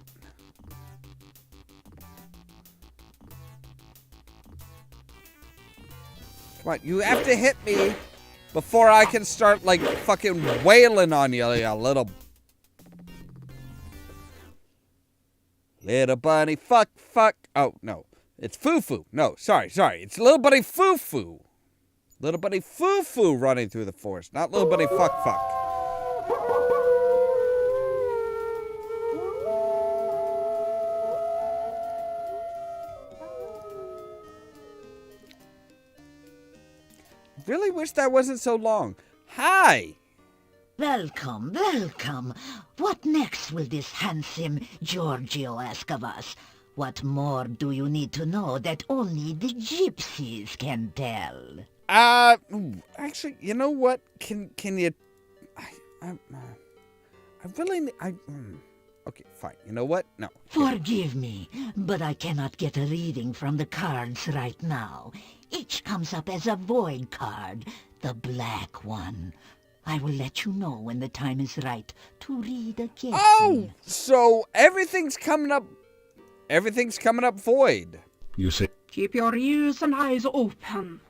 Come on, you have to hit me before I can start, like, fucking wailing on you, you little... Little bunny, fuck. Oh, no. It's Foo-Foo. No, sorry. It's little buddy Foo-Foo. Little buddy Foo-Foo running through the forest, not little buddy fuck. Really wish that wasn't so long. Hi! Welcome. What next will this handsome Giorgio ask of us? What more do you need to know that only the gypsies can tell? Actually, you know what? Can you... Okay, fine. You know what? No. Forgive me, but I cannot get a reading from the cards right now. Each comes up as a void card, the black one. I will let you know when the time is right to read again. Oh, so everything's coming up void. You say... Keep your ears and eyes open,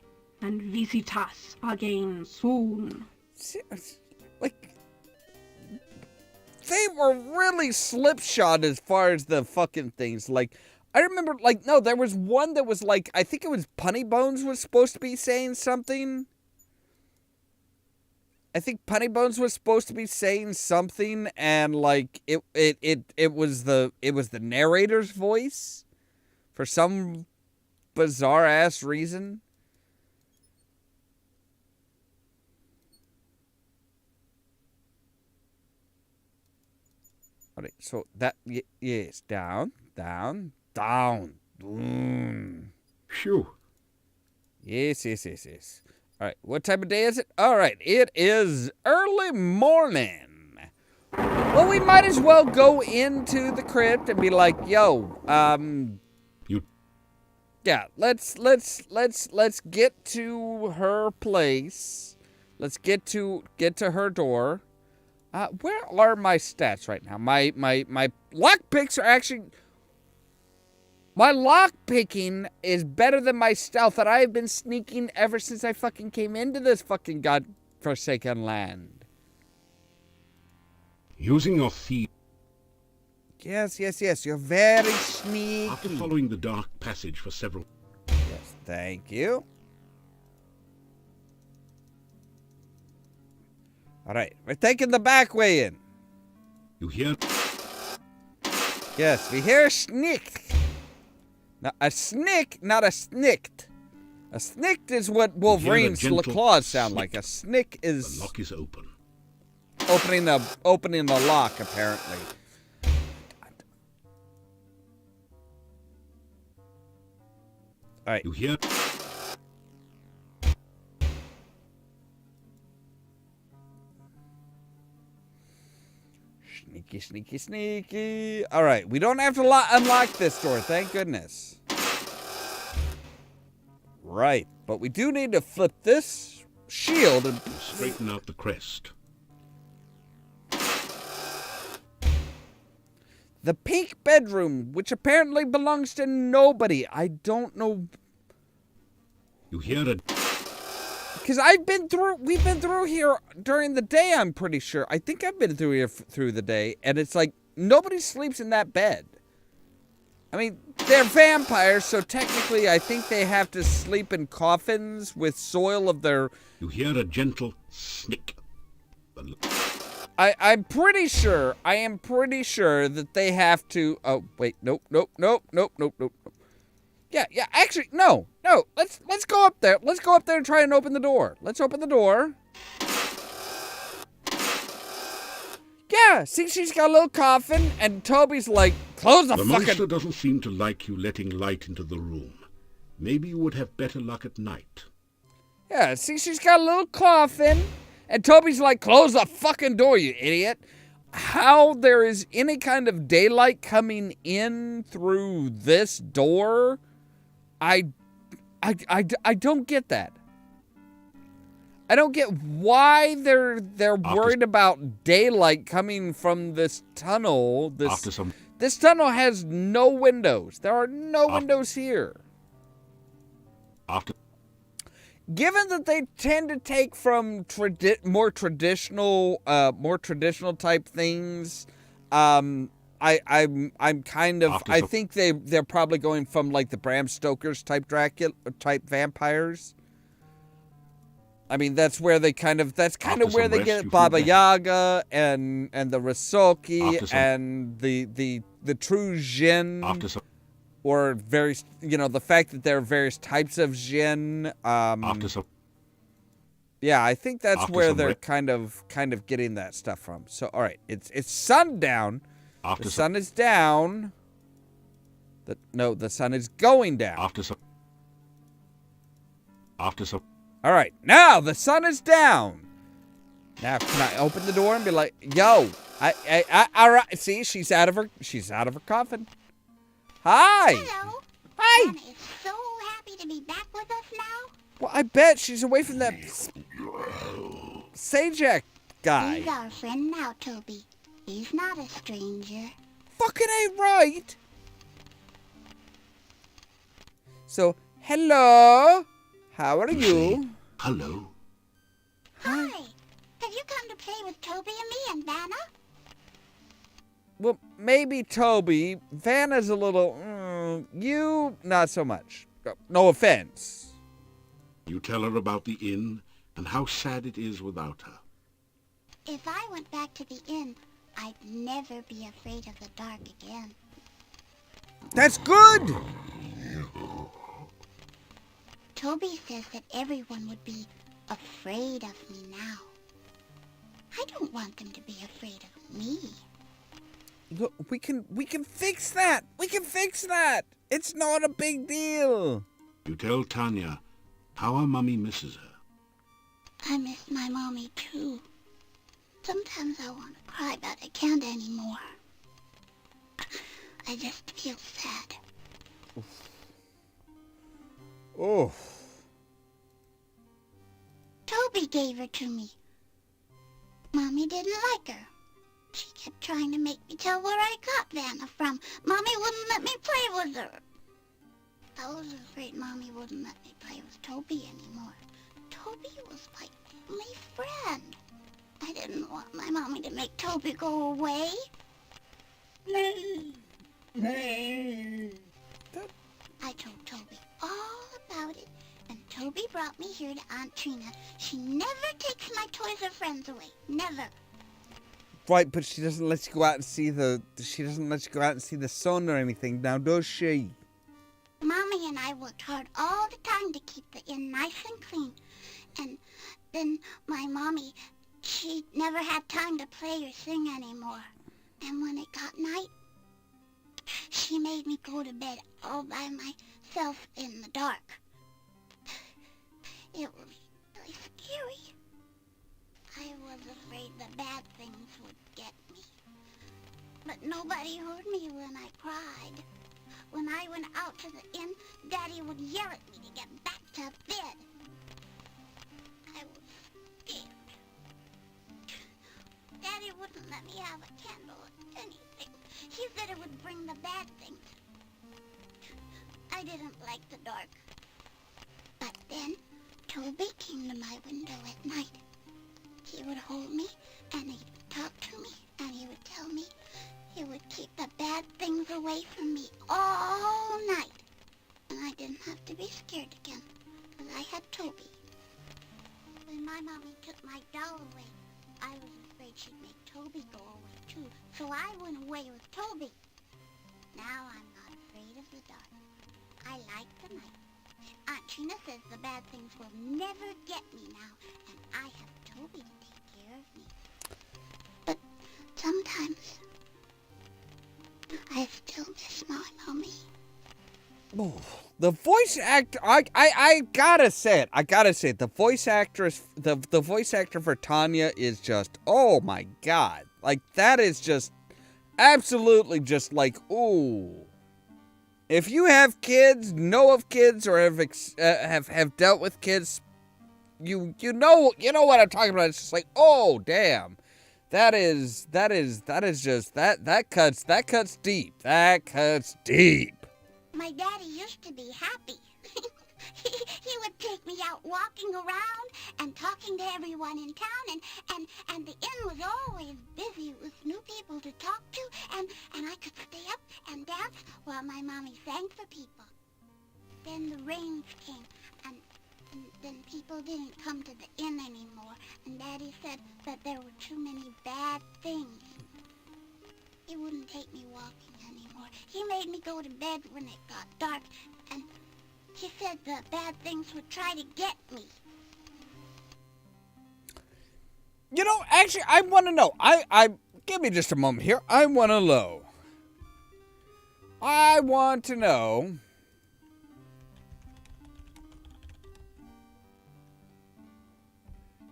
and visit us again soon. Like, they were really slipshod as far as the fucking things. Like, I remember, like, no, there was one that was like, I think it was Punny Bones was supposed to be saying something. I think Punny Bones was supposed to be saying something, and like it was the narrator's voice for some bizarre ass reason. Alright, so that yes, down. Phew. Yes. All right, what time of day is it? All right, it is early morning. Well, we might as well go into the crypt and be like, yo, Yeah, let's get to her place. Let's get to her door. Where are my stats right now? My lock picks are actually... My lock picking is better than my stealth, and I have been sneaking ever since I fucking came into this fucking godforsaken land. Using your thief. Yes. You're very sneaky. After following the dark passage for several... Yes, thank you. All right, we're taking the back way in. You hear? Yes, we hear a snick. Now, a snick, not a snicked. A snicked is what Wolverine's claws sound like. A snick is... The lock is open. Opening the lock, apparently. All right. You hear? Sneaky. All right, we don't have to unlock this door, thank goodness. Right, but we do need to flip this shield and straighten out the crest. The pink bedroom, which apparently belongs to nobody. I don't know. You hear it? Because we've been through here during the day, I'm pretty sure. I think I've been through here through the day, and it's like, nobody sleeps in that bed. I mean, they're vampires, so technically I think they have to sleep in coffins with soil of their... You hear a gentle snick. I am pretty sure that they have to... Oh, wait, nope. Yeah, actually, no. Let's go up there. Let's go up there and try and open the door. Let's open the door. Yeah, see, she's got a little coffin, and Toby's like, close the fucking... The monster doesn't seem to like you letting light into the room. Maybe you would have better luck at night. Yeah, see, she's got a little coffin, and Toby's like, close the fucking door, you idiot. How there is any kind of daylight coming in through this door... I don't get that. I don't get why they're worried about daylight coming from this tunnel. This tunnel has no windows. There are no windows here. Given that they tend to take from more traditional type things, I'm kind of... I think they're probably going from like the Bram Stoker's type vampires. I mean, that's where they kind of... That's kind of where they get Baba Yaga and the Rasoki and the true Jinn. Or various... the fact that there are various types of Jinn. Yeah, I think that's where they're kind of getting that stuff from. So, all right, it's sundown. The sun is down. The sun is going down. All right, now the sun is down. Now can I open the door and be like, "Yo, all right." See, she's out of her coffin. Hi. Hello. Hi. Anna is so happy to be back with us now. Well, I bet she's away from that Sajak guy. He's our friend now, Toby. He's not a stranger. Fucking ain't right. So, hello. How are you? Hello. Hi. Have you come to play with Toby and me and Vanna? Well, maybe Toby. Vanna's a little... you, not so much. No offense. You tell her about the inn and how sad it is without her. If I went back to the inn, I'd never be afraid of the dark again. That's good! Toby says that everyone would be afraid of me now. I don't want them to be afraid of me. Look, we can fix that. We can fix that. It's not a big deal. You tell Tanya how our mummy misses her. I miss my mommy too. Sometimes I want to cry, but I can't anymore. I just feel sad. Oh. Toby gave her to me. Mommy didn't like her. She kept trying to make me tell where I got Vanna from. Mommy wouldn't let me play with her. I was afraid Mommy wouldn't let me play with Toby anymore. Toby was my only friend. I didn't want my mommy to make Toby go away. I told Toby all about it, and Toby brought me here to Aunt Trina. She never takes my toys or friends away. Never. Right, but she doesn't let you go out and see the... She doesn't let you go out and see the sun or anything, now does she? Mommy and I worked hard all the time to keep the inn nice and clean. And then my mommy, she never had time to play or sing anymore. And when it got night, she made me go to bed all by myself in the dark. It was really scary. I was afraid the bad things would get me. But nobody heard me when I cried. When I went out to the inn, Daddy would yell at me to get back to bed. I was scared. Daddy wouldn't let me have a candle or anything. He said it would bring the bad things. I didn't like the dark. But then, Toby came to my window at night. He would hold me, and he'd talk to me, and he would tell me he would keep the bad things away from me all night. And I didn't have to be scared again, because I had Toby. When my mommy took my doll away, I was afraid she'd make Toby go away too, so I went away with Toby. Now I'm not afraid of the dark. I like the night. Aunt Trina says the bad things will never get me now, and I have Toby to take care of me. But sometimes I still miss my mommy. Oh, the voice actor, I gotta say it. The voice actress, the voice actor for Tanya is just, oh my God. Like, that is just absolutely just like, ooh. If you have kids, know of kids, or have dealt with kids, you know what I'm talking about. It's just like, oh damn. That cuts deep. That cuts deep. My daddy used to be happy. he would take me out walking around and talking to everyone in town, and the inn was always busy with new people to talk to, and I could stay up and dance while my mommy sang for people. Then the rains came, and then people didn't come to the inn anymore, and Daddy said that there were too many bad things. He wouldn't take me walking anymore. He made me go to bed when it got dark, and he said the bad things would try to get me. You know, actually, I want to know. Give me just a moment here. I want to know. I want to know.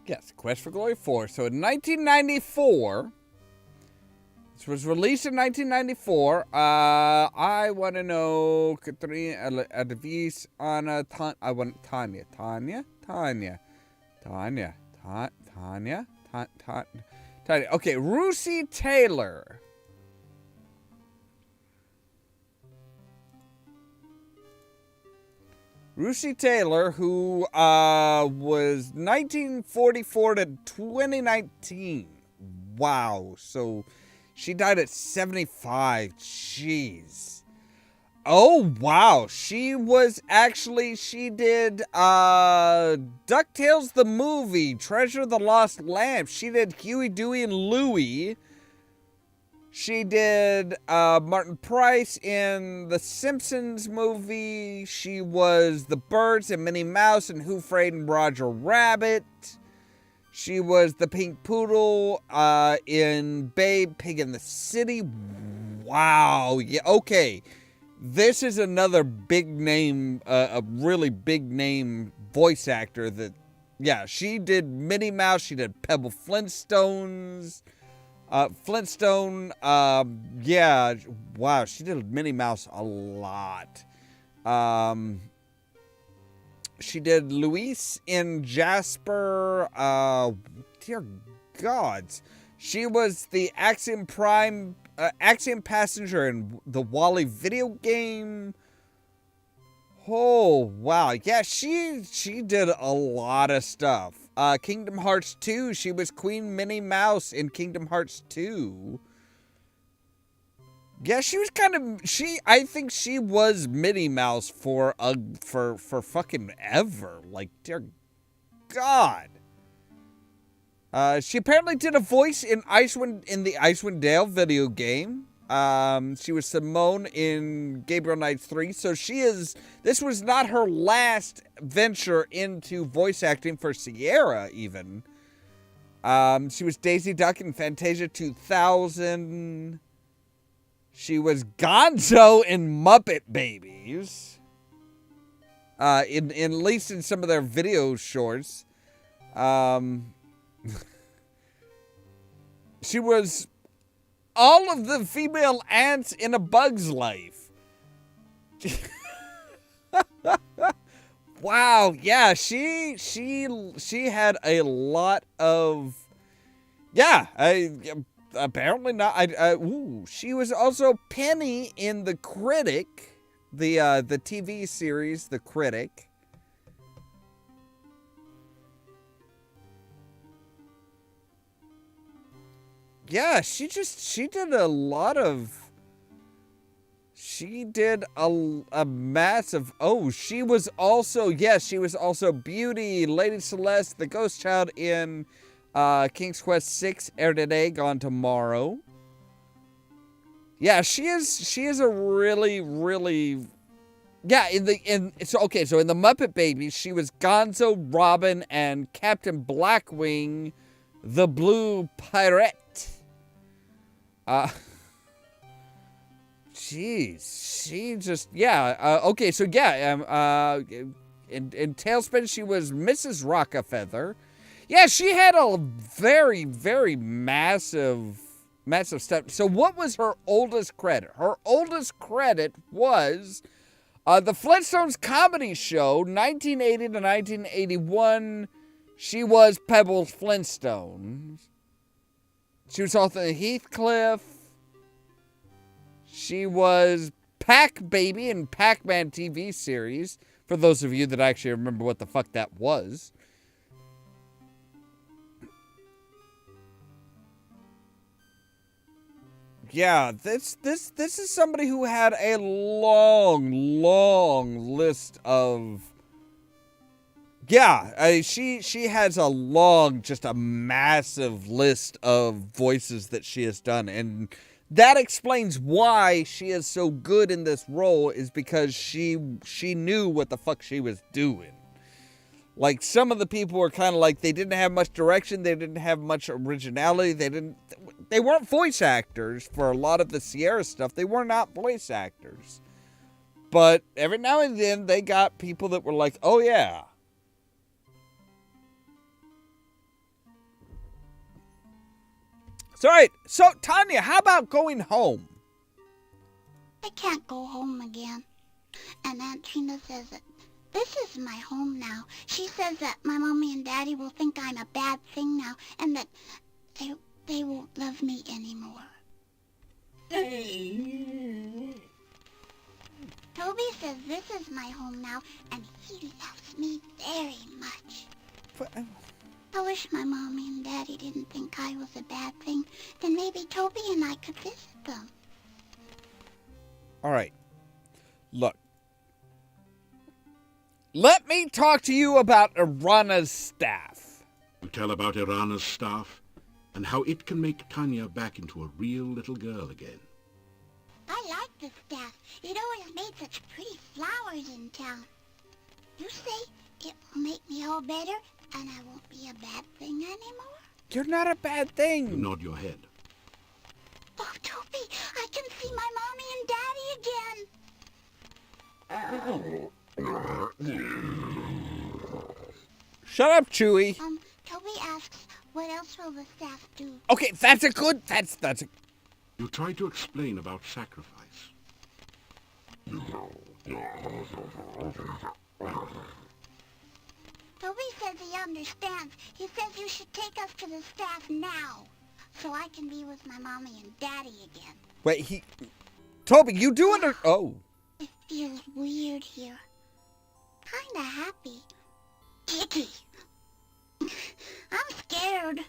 Yes, Quest for Glory 4. So in 1994, this was released in 1994. I want to know. Advice on I want Tanya. Okay, Russi Taylor. Russi Taylor, who was 1944 to 2019. Wow. So she died at 75. Jeez. Oh, wow. She did DuckTales the movie, Treasure of the Lost Lamp. She did Huey, Dewey, and Louie. She did Martin Price in the Simpsons movie. She was the Birds and Minnie Mouse and Who Framed Roger Rabbit. She was the Pink Poodle in Babe, Pig in the City. Wow. Yeah, okay. This is another big name, a really big name voice actor that, yeah, she did Minnie Mouse. She did Pebble Flintstones. Flintstone, yeah, wow, she did Minnie Mouse a lot. She did Luis in Jasper. Dear gods. She was the Axiom passenger in the Wally video game. Oh, wow. Yeah, she did a lot of stuff. Kingdom Hearts 2, she was Queen Minnie Mouse in Kingdom Hearts 2. Yeah, she was I think she was Minnie Mouse for fucking ever. Like, dear God. She apparently did a voice in the Icewind Dale video game. She was Simone in Gabriel Knights 3. So this was not her last venture into voice acting for Sierra, even. She was Daisy Duck in Fantasia 2000. She was Gonzo in Muppet Babies. At least in some of their video shorts. She was all of the female ants in A Bug's Life. Wow, yeah, she had a lot of, yeah, apparently not. She was also Penny in The Critic, the TV series The Critic. Yeah, she did a lot of. She did a massive. Oh, she was also Beauty, Lady Celeste, the Ghost Child in King's Quest VI, Air Today, Gone Tomorrow. Yeah, she is a really, really. Yeah, so in the Muppet Babies, she was Gonzo, Robin, and Captain Blackwing, the Blue Pirate. Jeez, she just, yeah, okay, so yeah, in Tailspin, she was Mrs. Rockefeather. Yeah, she had a very, very massive stuff. So what was her oldest credit? Her oldest credit was the Flintstones comedy show, 1980 to 1981. She was Pebbles Flintstones. She was also in Heathcliff. She was Pac-Baby in Pac-Man TV series, for those of you that actually remember what the fuck that was. Yeah, this is somebody who had a long list of. Yeah, she has a long, just a massive list of voices that she has done, and that explains why she is so good in this role, is because she knew what the fuck she was doing. Like, some of the people were kind of like, they didn't have much direction, they didn't have much originality, they weren't voice actors for a lot of the Sierra stuff. They were not voice actors. But every now and then, they got people that were like, oh yeah. So, all right. So, Tanya, how about going home? I can't go home again. And Aunt Tina says that this is my home now. She says that my mommy and daddy will think I'm a bad thing now, and that they won't love me anymore. Toby says this is my home now, and he loves me very much. I wish my mommy and daddy didn't think I was a bad thing. Then maybe Toby and I could visit them. All right. Look. Let me talk to you about Erana's staff. Tell about Erana's staff and how it can make Tanya back into a real little girl again. I like the staff. It always made such pretty flowers in town. You say it will make me all better and I won't be a bad thing anymore? You're not a bad thing. You nod your head. Oh, Toby, I can see my mommy and daddy again. Shut up, Chewie. Toby asks, what else will the staff do? Okay, that's a... You try to explain about sacrifice. Toby says he understands. He says you should take us to the staff now, so I can be with my mommy and daddy again. Wait, Toby, you do Oh. It feels weird here. Kinda happy. Icky. I'm scared.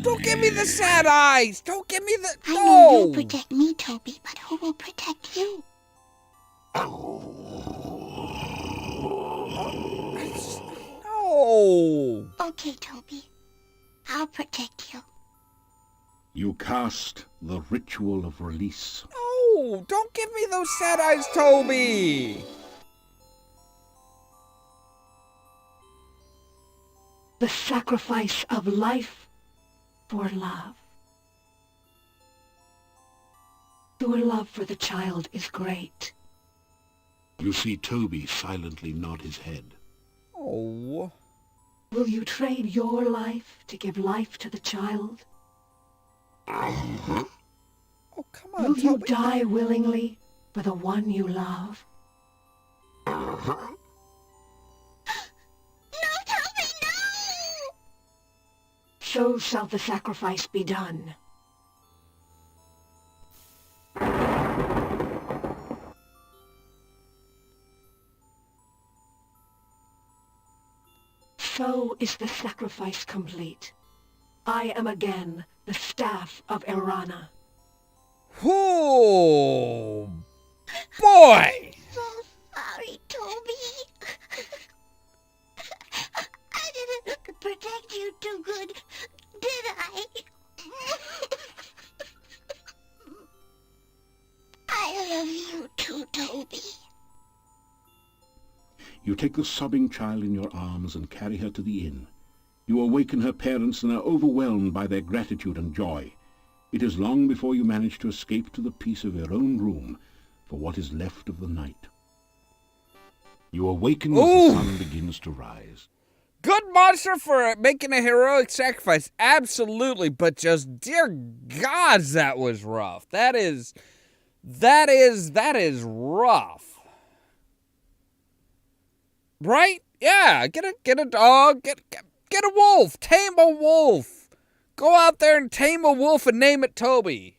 Don't give me the sad eyes! Don't give me the... I No! know you'll protect me, Toby, but who will protect you? No! Okay, Toby. I'll protect you. You cast the ritual of release. No! Don't give me those sad eyes, Toby! The sacrifice of life for love. Your love for the child is great. You see Toby silently nod his head. Oh. Will you trade your life to give life to the child? Oh, come on, Will you Toby. die willingly for the one you love? No, Toby, no! So shall the sacrifice be done. So is the sacrifice complete. I am again the staff of Erana. Oh, boy! So sorry, Toby. I didn't protect you too good, did I? I love you too, Toby. You take the sobbing child in your arms and carry her to the inn. You awaken her parents and are overwhelmed by their gratitude and joy. It is long before you manage to escape to the peace of your own room for what is left of the night. You awaken as the sun begins to rise. Good monster for making a heroic sacrifice. Absolutely. But just, dear gods, that was rough. That is rough. Right? Yeah. Get a dog. Get a wolf. Tame a wolf. Go out there and tame a wolf and name it Toby.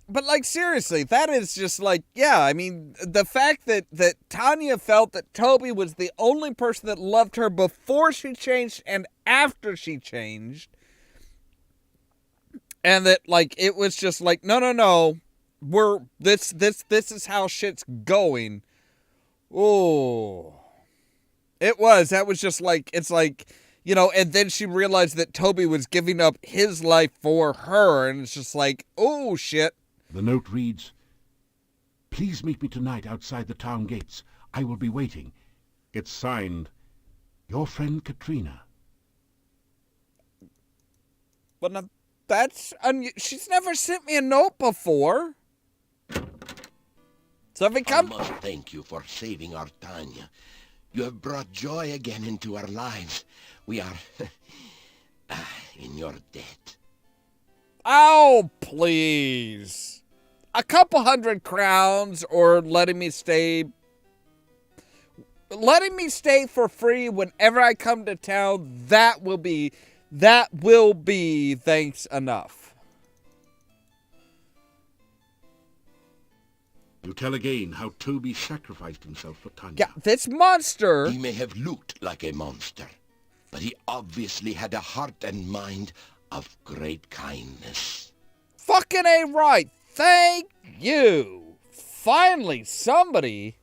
But, like, seriously, that is just, like, yeah, I mean, the fact that Tanya felt that Toby was the only person that loved her before she changed and after she changed, and that, like, it was just like, no, this is how shit's going. Oh. That was just like, it's like, you know, and then she realized that Toby was giving up his life for her, and it's just like, oh, shit. The note reads, "Please meet me tonight outside the town gates. I will be waiting." It's signed, "Your friend Katrina." But now, she's never sent me a note before. So if it I comes... must thank you for saving our Tanya. You have brought joy again into our lives. We are in your debt. Oh, please. A couple 100 crowns or letting me stay for free whenever I come to town, that will be thanks enough. You tell again how Toby sacrificed himself for Tanya. Yeah, this monster... He may have looked like a monster, but he obviously had a heart and mind of great kindness. Fucking A right. Thank you. Finally somebody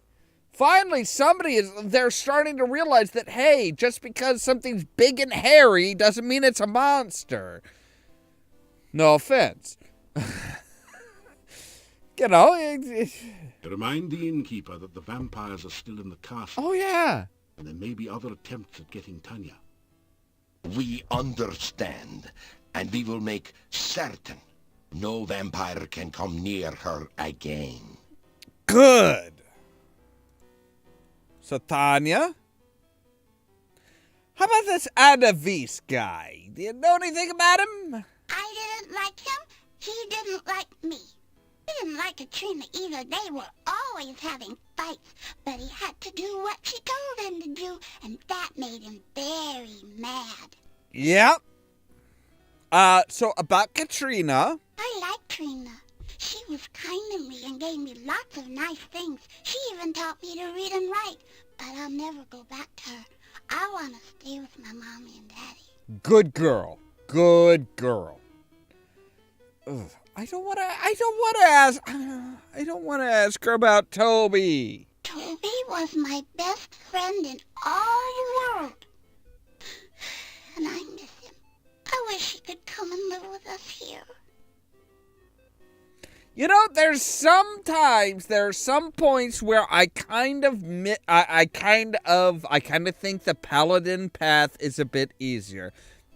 they're starting to realize that, hey, just because something's big and hairy doesn't mean it's a monster. No offense. You know, To remind the innkeeper that the vampires are still in the castle. Oh, yeah. And there may be other attempts at getting Tanya. We understand, and we will make certain no vampire can come near her again. Good. So, Tanya? How about this Adavis guy? Do you know anything about him? I didn't like him. He didn't like me. We didn't Katrina either. They were always having fights, but he had to do what she told him to do, and that made him very mad. Yep. So about Katrina. I like Trina. She was kind to me and gave me lots of nice things. She even taught me to read and write, but I'll never go back to her. I want to stay with my mommy and daddy. Good girl. Good girl. Ugh. I don't want to ask her about Toby. Toby was my best friend in all the world. And I miss him. I wish he could come and live with us here. You know, there are some points where I kind of think the paladin path is a bit easier.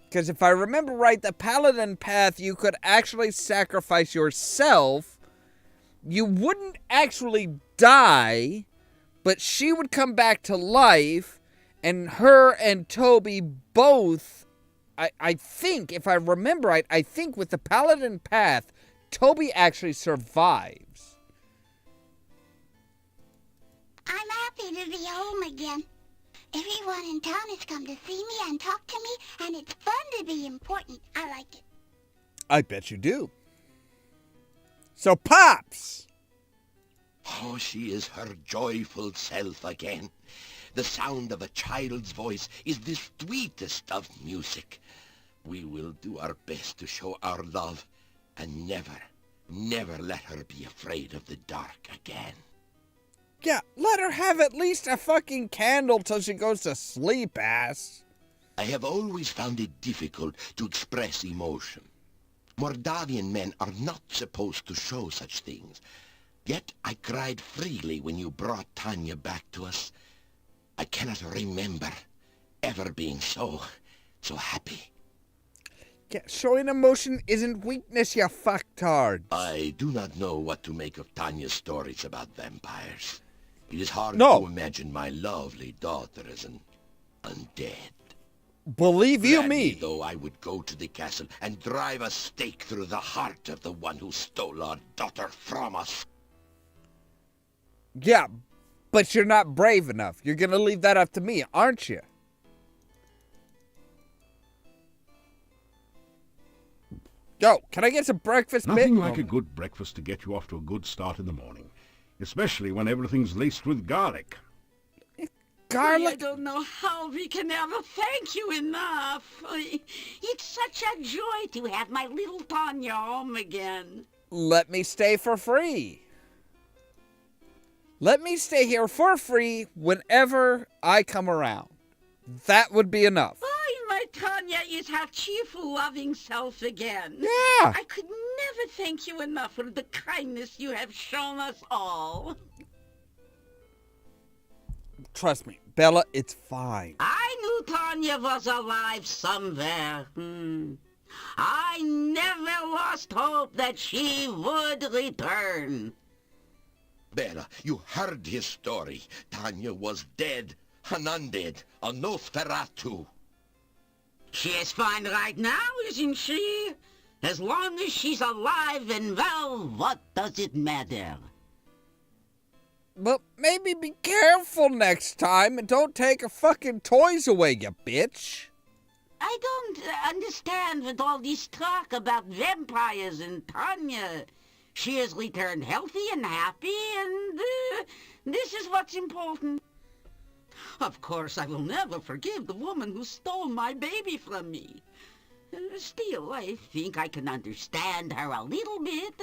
Because if I remember right, the paladin path, you could actually sacrifice yourself. You wouldn't actually die, but she would come back to life, and her and Toby both, I think, if I remember right, I think with the paladin path, Toby actually survives. I'm happy to be home again. Everyone in town has come to see me and talk to me, and it's fun to be important. I like it. I bet you do. So, Pops! Oh, she is her joyful self again. The sound of a child's voice is the sweetest of music. We will do our best to show our love and never let her be afraid of the dark again. Yeah, let her have at least a fucking candle till she goes to sleep, ass. I have always found it difficult to express emotion. Mordavian men are not supposed to show such things. Yet I cried freely when you brought Tanya back to us. I cannot remember ever being so happy. Yeah, showing emotion isn't weakness, you fucktard. I do not know what to make of Tanya's stories about vampires. It is hard No. to imagine my lovely daughter as an undead. Believe you Gladly, me. though, I would go to the castle and drive a stake through the heart of the one who stole our daughter from us. Yeah, but you're not brave enough. You're gonna leave that up to me, aren't you? Yo, can I get some breakfast, Nothing Mitt? like a good breakfast to get you off to a good start in the morning, especially when everything's laced with garlic. I Garlic? don't know how we can ever thank you enough. It's such a joy to have my little Tanya home again. Let me stay for free. Let me stay here for free whenever I come around. That would be enough. My Tanya is her cheerful, loving self again. Yeah. I could never thank you enough for the kindness you have shown us all. Trust me, Bella, it's fine. I knew Tanya was alive somewhere. I never lost hope that she would return. Bella, you heard his story. Tanya was dead, an undead, a Nosferatu. She is fine right now, isn't she? As long as she's alive and well, what does it matter? But maybe be careful next time and don't take her fucking toys away, you bitch. I don't understand with all this talk about vampires and Tanya. She has returned healthy and happy, and this is what's important. Of course, I will never forgive the woman who stole my baby from me. Still, I think I can understand her a little bit.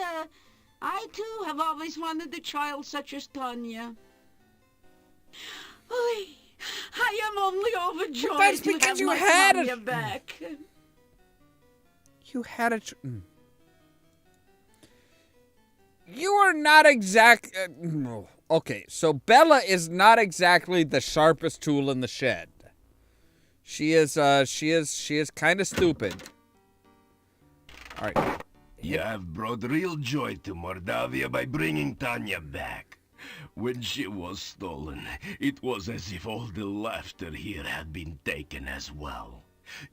I, too, have always wanted a child such as Tanya. I am only overjoyed That's to because have you my had Tanya it. back. You had a... You are not exact... okay, so Bella is not exactly the sharpest tool in the shed. She is kind of stupid. All right. You have brought real joy to Mordavia by bringing Tanya back. When she was stolen, it was as if all the laughter here had been taken as well.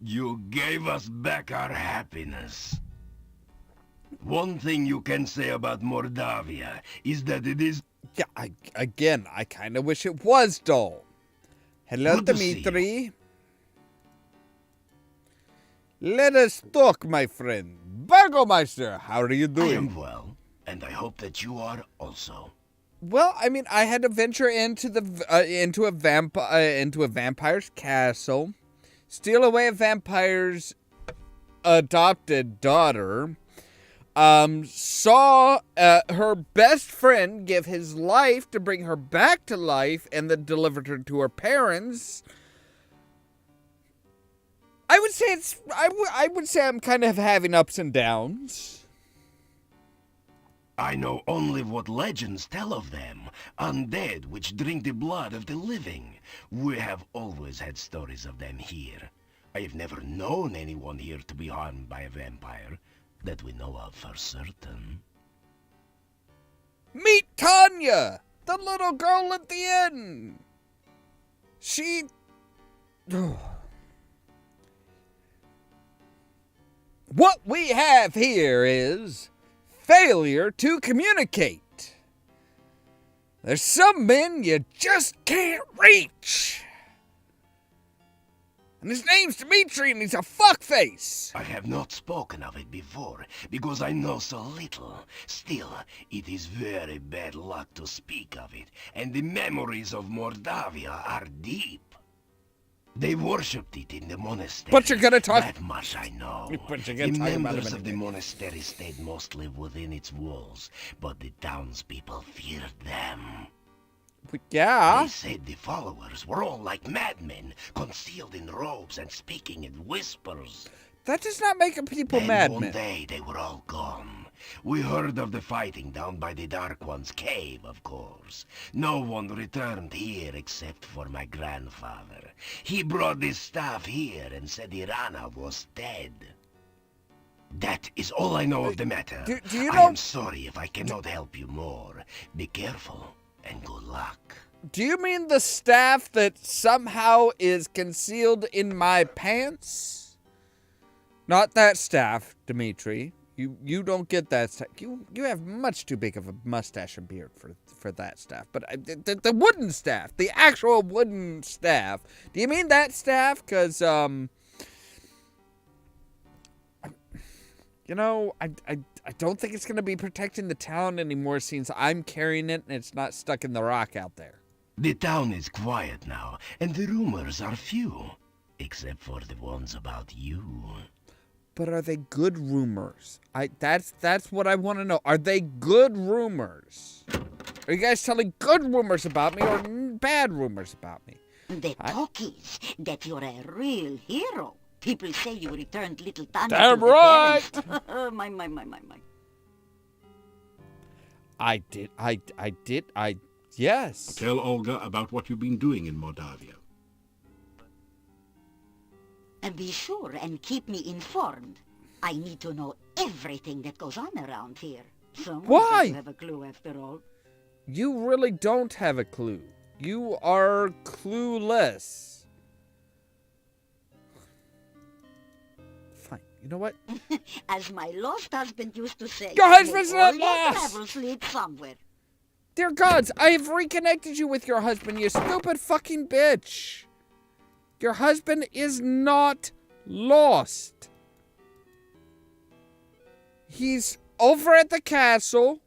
You gave us back our happiness. One thing you can say about Mordavia is that it is... Yeah, I kind of wish it was dull. Hello, Good to see Dmitri. Let us talk, my friend. Burgomeister, how are you I doing? am well, and I hope that you are also. Well, I mean, I had to venture into a vampire's castle, steal away a vampire's adopted daughter. Saw her best friend give his life to bring her back to life, and then delivered her to her parents. I would say I would say I'm kind of having ups and downs. I know only what legends tell of them, undead which drink the blood of the living. We have always had stories of them here. I have never known anyone here to be harmed by a vampire, that we know of for certain. Meet Tanya, the little girl at the inn. She... What we have here is failure to communicate. There's some men you just can't reach. And his name's Dmitri, and he's a fuckface. I have not spoken of it before, because I know so little. Still, it is very bad luck to speak of it, and the memories of Mordavia are deep. They worshipped it in the monastery. But you're gonna talk... That much I know. But you're gonna the talk about members it of the anyway. monastery stayed mostly within its walls, but the townspeople feared them. Yeah. They said the followers were all like madmen, concealed in robes and speaking in whispers. That does not make people Then madmen. one day they were all gone. We heard of the fighting down by the Dark One's cave, of course. No one returned here except for my grandfather. He brought this staff here and said Erana was dead. That is all I know of the matter. Do you I know... am sorry if I cannot help you more. Be careful and good luck. Do you mean the staff that somehow is concealed in my pants? Not that staff, Dmitri. You don't get that staff. You have much too big of a mustache and beard for that staff. But the wooden staff, the actual wooden staff. Do you mean that staff? Because you know, I don't think it's going to be protecting the town anymore since I'm carrying it and it's not stuck in the rock out there. The town is quiet now, and the rumors are few. Except for the ones about you. But are they good rumors? That's what I want to know. Are they good rumors? Are you guys telling good rumors about me or bad rumors about me? The talk is that you're a real hero. People say you returned little Tanya Damn to right! the parents. My. I did, yes. Tell Olga about what you've been doing in Mordavia. And be sure and keep me informed. I need to know everything that goes on around here. Someone Why? has to have a clue after all. You really don't have a clue. You are clueless. Fine. You know what? As my lost husband used to say, Your husband's "May not all your lost!" travels lead somewhere. Dear gods, I have reconnected you with your husband, you stupid fucking bitch. Your husband is not lost. He's over at the castle.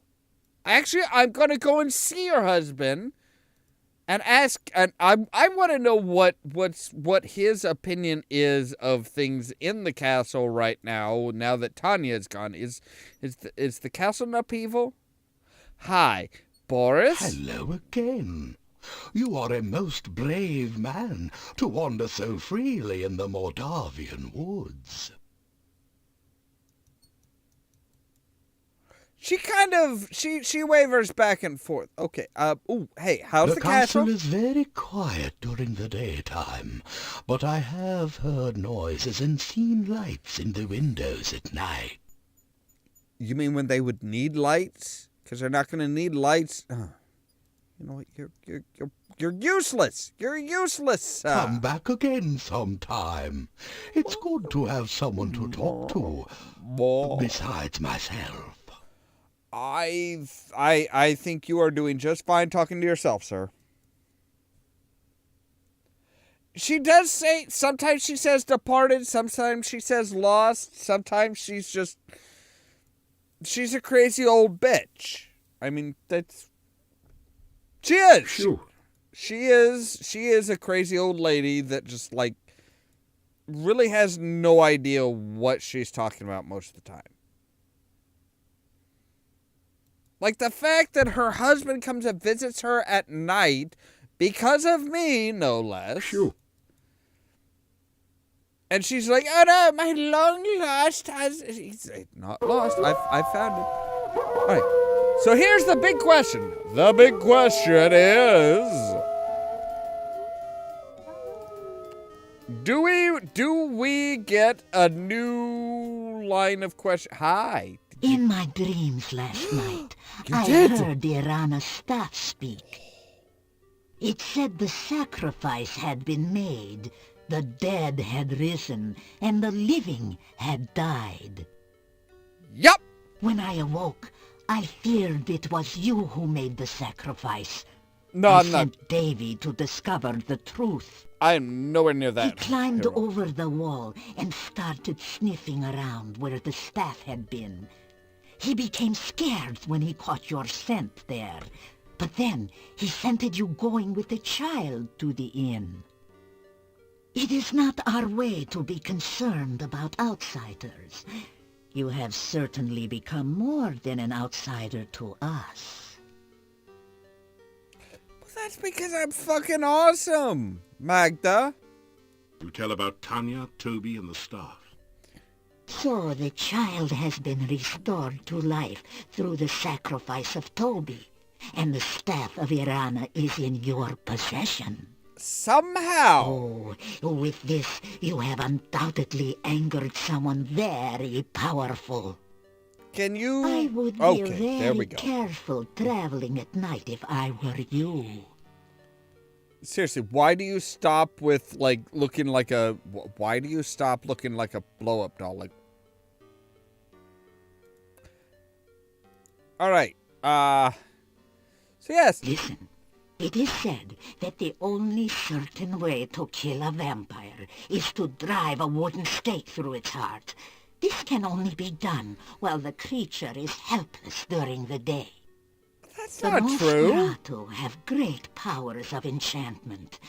Actually, I'm going to go and see your husband and ask, and I want to know what his opinion is of things in the castle right now that Tanya's gone. Is the castle in upheaval? Hi, Boris. Hello again. You are a most brave man to wander so freely in the Moldavian woods. She kind of, she wavers back and forth. Okay, hey, how's the castle? The castle is very quiet during the daytime, but I have heard noises and seen lights in the windows at night. You mean when they would need lights? Because they're not going to need lights. You know what? You're useless. You're useless. Come back again sometime. It's good to have someone to talk to. Besides myself. I think you are doing just fine talking to yourself, sir. She does say, sometimes she says departed, sometimes she says lost, sometimes she's a crazy old bitch. I mean, she is. Phew. She is a crazy old lady that just, like, really has no idea what she's talking about most of the time. Like, the fact that her husband comes and visits her at night, because of me, no less. Phew. And she's like, oh no, my long lost husband. He's not lost. I found him. All right. So here's the big question. The big question is, do we get a new line of question? Hi. In my dreams last night, I did? heard the Erana staff speak. It said the sacrifice had been made, the dead had risen, and the living had died. Yup. When I awoke, I feared it was you who made the sacrifice. No, I I'm not. sent Davy to discover the truth. I'm nowhere near that. He climbed hero. over the wall and started sniffing around where the staff had been. He became scared when he caught your scent there. But then he scented you going with the child to the inn. It is not our way to be concerned about outsiders. You have certainly become more than an outsider to us. Well, that's because I'm fucking awesome, Magda. You tell about Tanya, Toby, and the staff. So the child has been restored to life through the sacrifice of Toby, and the staff of Erana is in your possession. Somehow. Oh, with this, you have undoubtedly angered someone very powerful. Can you? I would be Okay, there we very go. careful traveling at night if I were you. Seriously, why do you stop with, like, looking like a... Why do you stop looking like a blow-up doll? Like... Alright, so yes. Listen, it is said that the only certain way to kill a vampire is to drive a wooden stake through its heart. This can only be done while the creature is helpless during the day. That's The not true. Nosferatu have great powers of enchantment,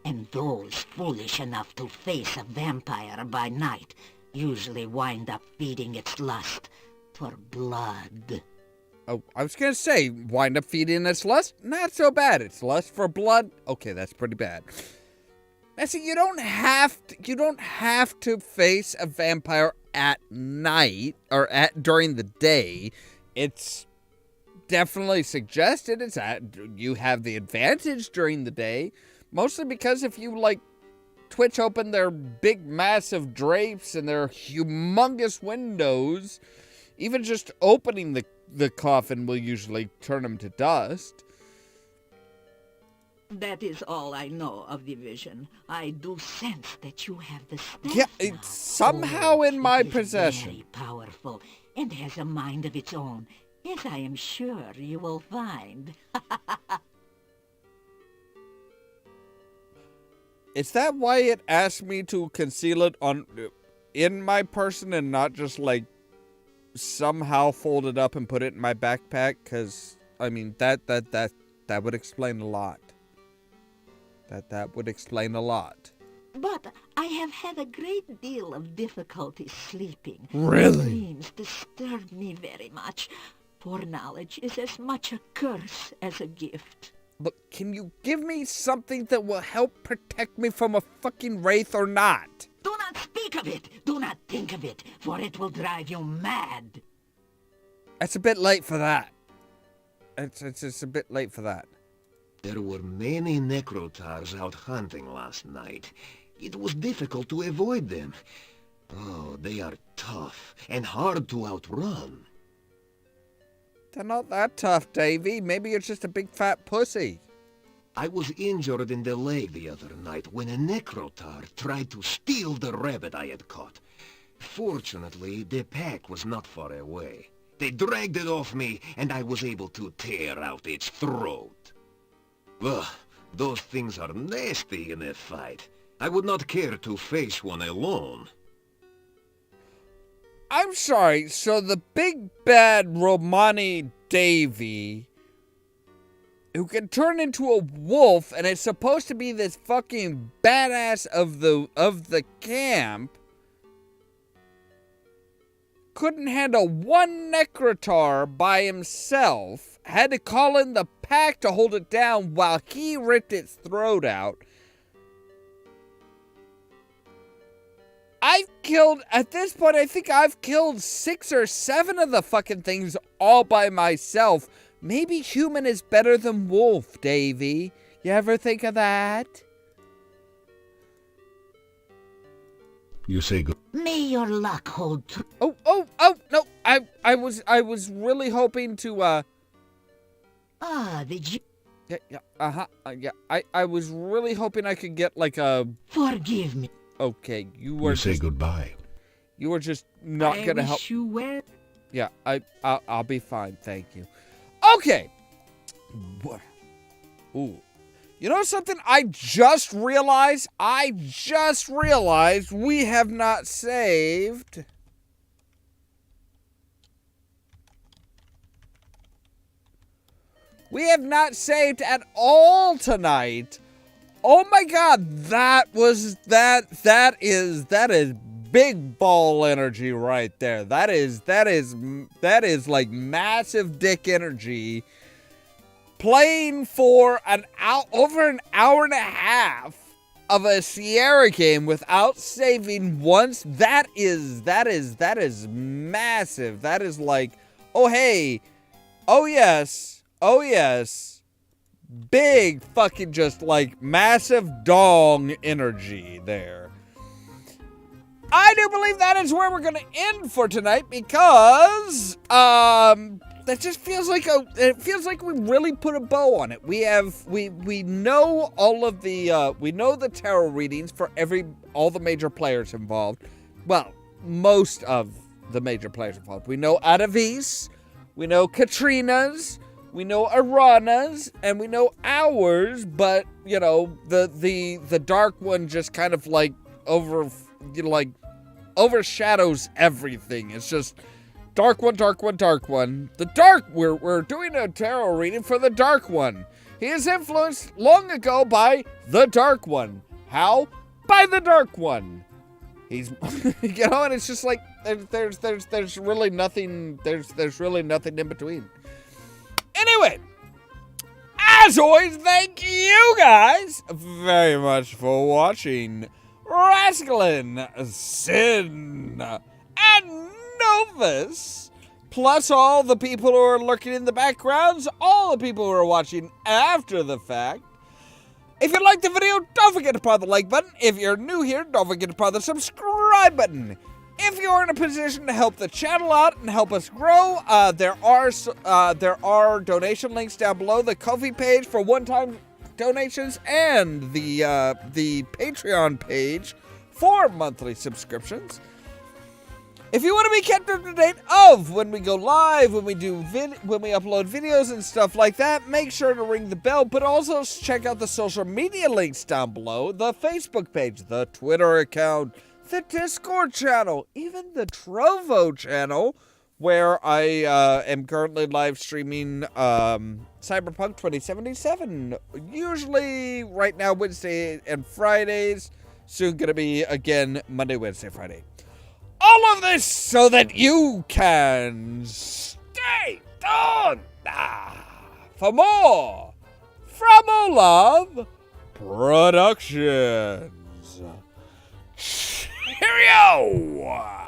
and those foolish enough to face a vampire by night usually wind up feeding its lust for blood. Oh, I was gonna say, wind up feeding its lust? Not so bad. It's lust for blood? Okay, that's pretty bad. And see, you don't have to face a vampire at night, or during the day. It's definitely suggested you have the advantage during the day, mostly because if you, like, twitch open their big massive drapes and their humongous windows, even just opening the coffin will usually turn them to dust. That is all I know of the vision. I do sense that you have the staff Yeah, now. it's somehow in my it is possession. Very powerful and has a mind of its own, as I am sure you will find. Is that why it asked me to conceal it in my person and not just, like, somehow fold it up and put it in my backpack? Because, I mean, that would explain a lot. That would explain a lot. But I have had a great deal of difficulty sleeping. Really? Dreams disturb me very much. Foreknowledge is as much a curse as a gift. Look, can you give me something that will help protect me from a fucking wraith or not? Do not speak of it. Do not think of it, for it will drive you mad. It's a bit late for that. It's a bit late for that. There were many necrotars out hunting last night. It was difficult to avoid them. Oh, they are tough and hard to outrun. They're not that tough, Davy. Maybe you're just a big fat pussy. I was injured in the leg the other night when a necrotar tried to steal the rabbit I had caught. Fortunately, the pack was not far away. They dragged it off me, and I was able to tear out its throat. Ugh, those things are nasty in a fight. I would not care to face one alone. I'm sorry, so the big bad Romani Davy, who can turn into a wolf, and is supposed to be this fucking badass of the camp, couldn't handle one necrotar by himself, had to call in the pack to hold it down while he ripped its throat out. At this point, I think I've killed 6 or 7 of the fucking things all by myself. Maybe human is better than wolf, Davy. You ever think of that? You say good. May your luck hold true. Oh, no. I was really hoping to, Did you... Yeah, I was really hoping I could get, like, a... Forgive me. Okay, you were You say goodbye. You were just not gonna help. I wish you well. Yeah, I'll be fine, thank you. Okay. What? Ooh. You know something? I just realized we have not saved. We have not saved at all tonight. Oh my god, that is big ball energy right there. That is like massive dick energy. Playing for over an hour and a half of a Sierra game without saving once. That is massive. That is like, oh hey, oh yes. Big fucking just like massive dong energy there. I do believe that is where we're going to end for tonight because that just feels like it feels like we really put a bow on it. We know all of the we know the tarot readings for all the major players involved. Well, most of the major players involved. We know Adavis, we know Katrina's, we know Erana's, and we know ours, but you know, the dark one just kind of like overshadows everything. It's just dark one. We're doing a tarot reading for the dark one. He is influenced long ago by the dark one. How? By the dark one. He's you know, and it's just like there's really nothing in between. Anyway, as always, thank you guys very much for watching Rascalin, Sin, and Novus, plus all the people who are lurking in the backgrounds, all the people who are watching after the fact. If you liked the video, don't forget to press the like button. If you're new here, don't forget to press the subscribe button. If you're in a position to help the channel out and help us grow, there are donation links down below, the Ko-fi page for one-time donations and the Patreon page for monthly subscriptions. If you want to be kept up to date of when we go live, when we upload videos and stuff like that, make sure to ring the bell, but also check out the social media links down below, the Facebook page, the Twitter account, the Discord channel, even the Trovo channel, where I am currently live streaming Cyberpunk 2077. Usually right now Wednesday and Fridays. Soon gonna be again Monday, Wednesday, Friday. All of this so that you can stay tuned for more from Ollamh Productions. Cheerio!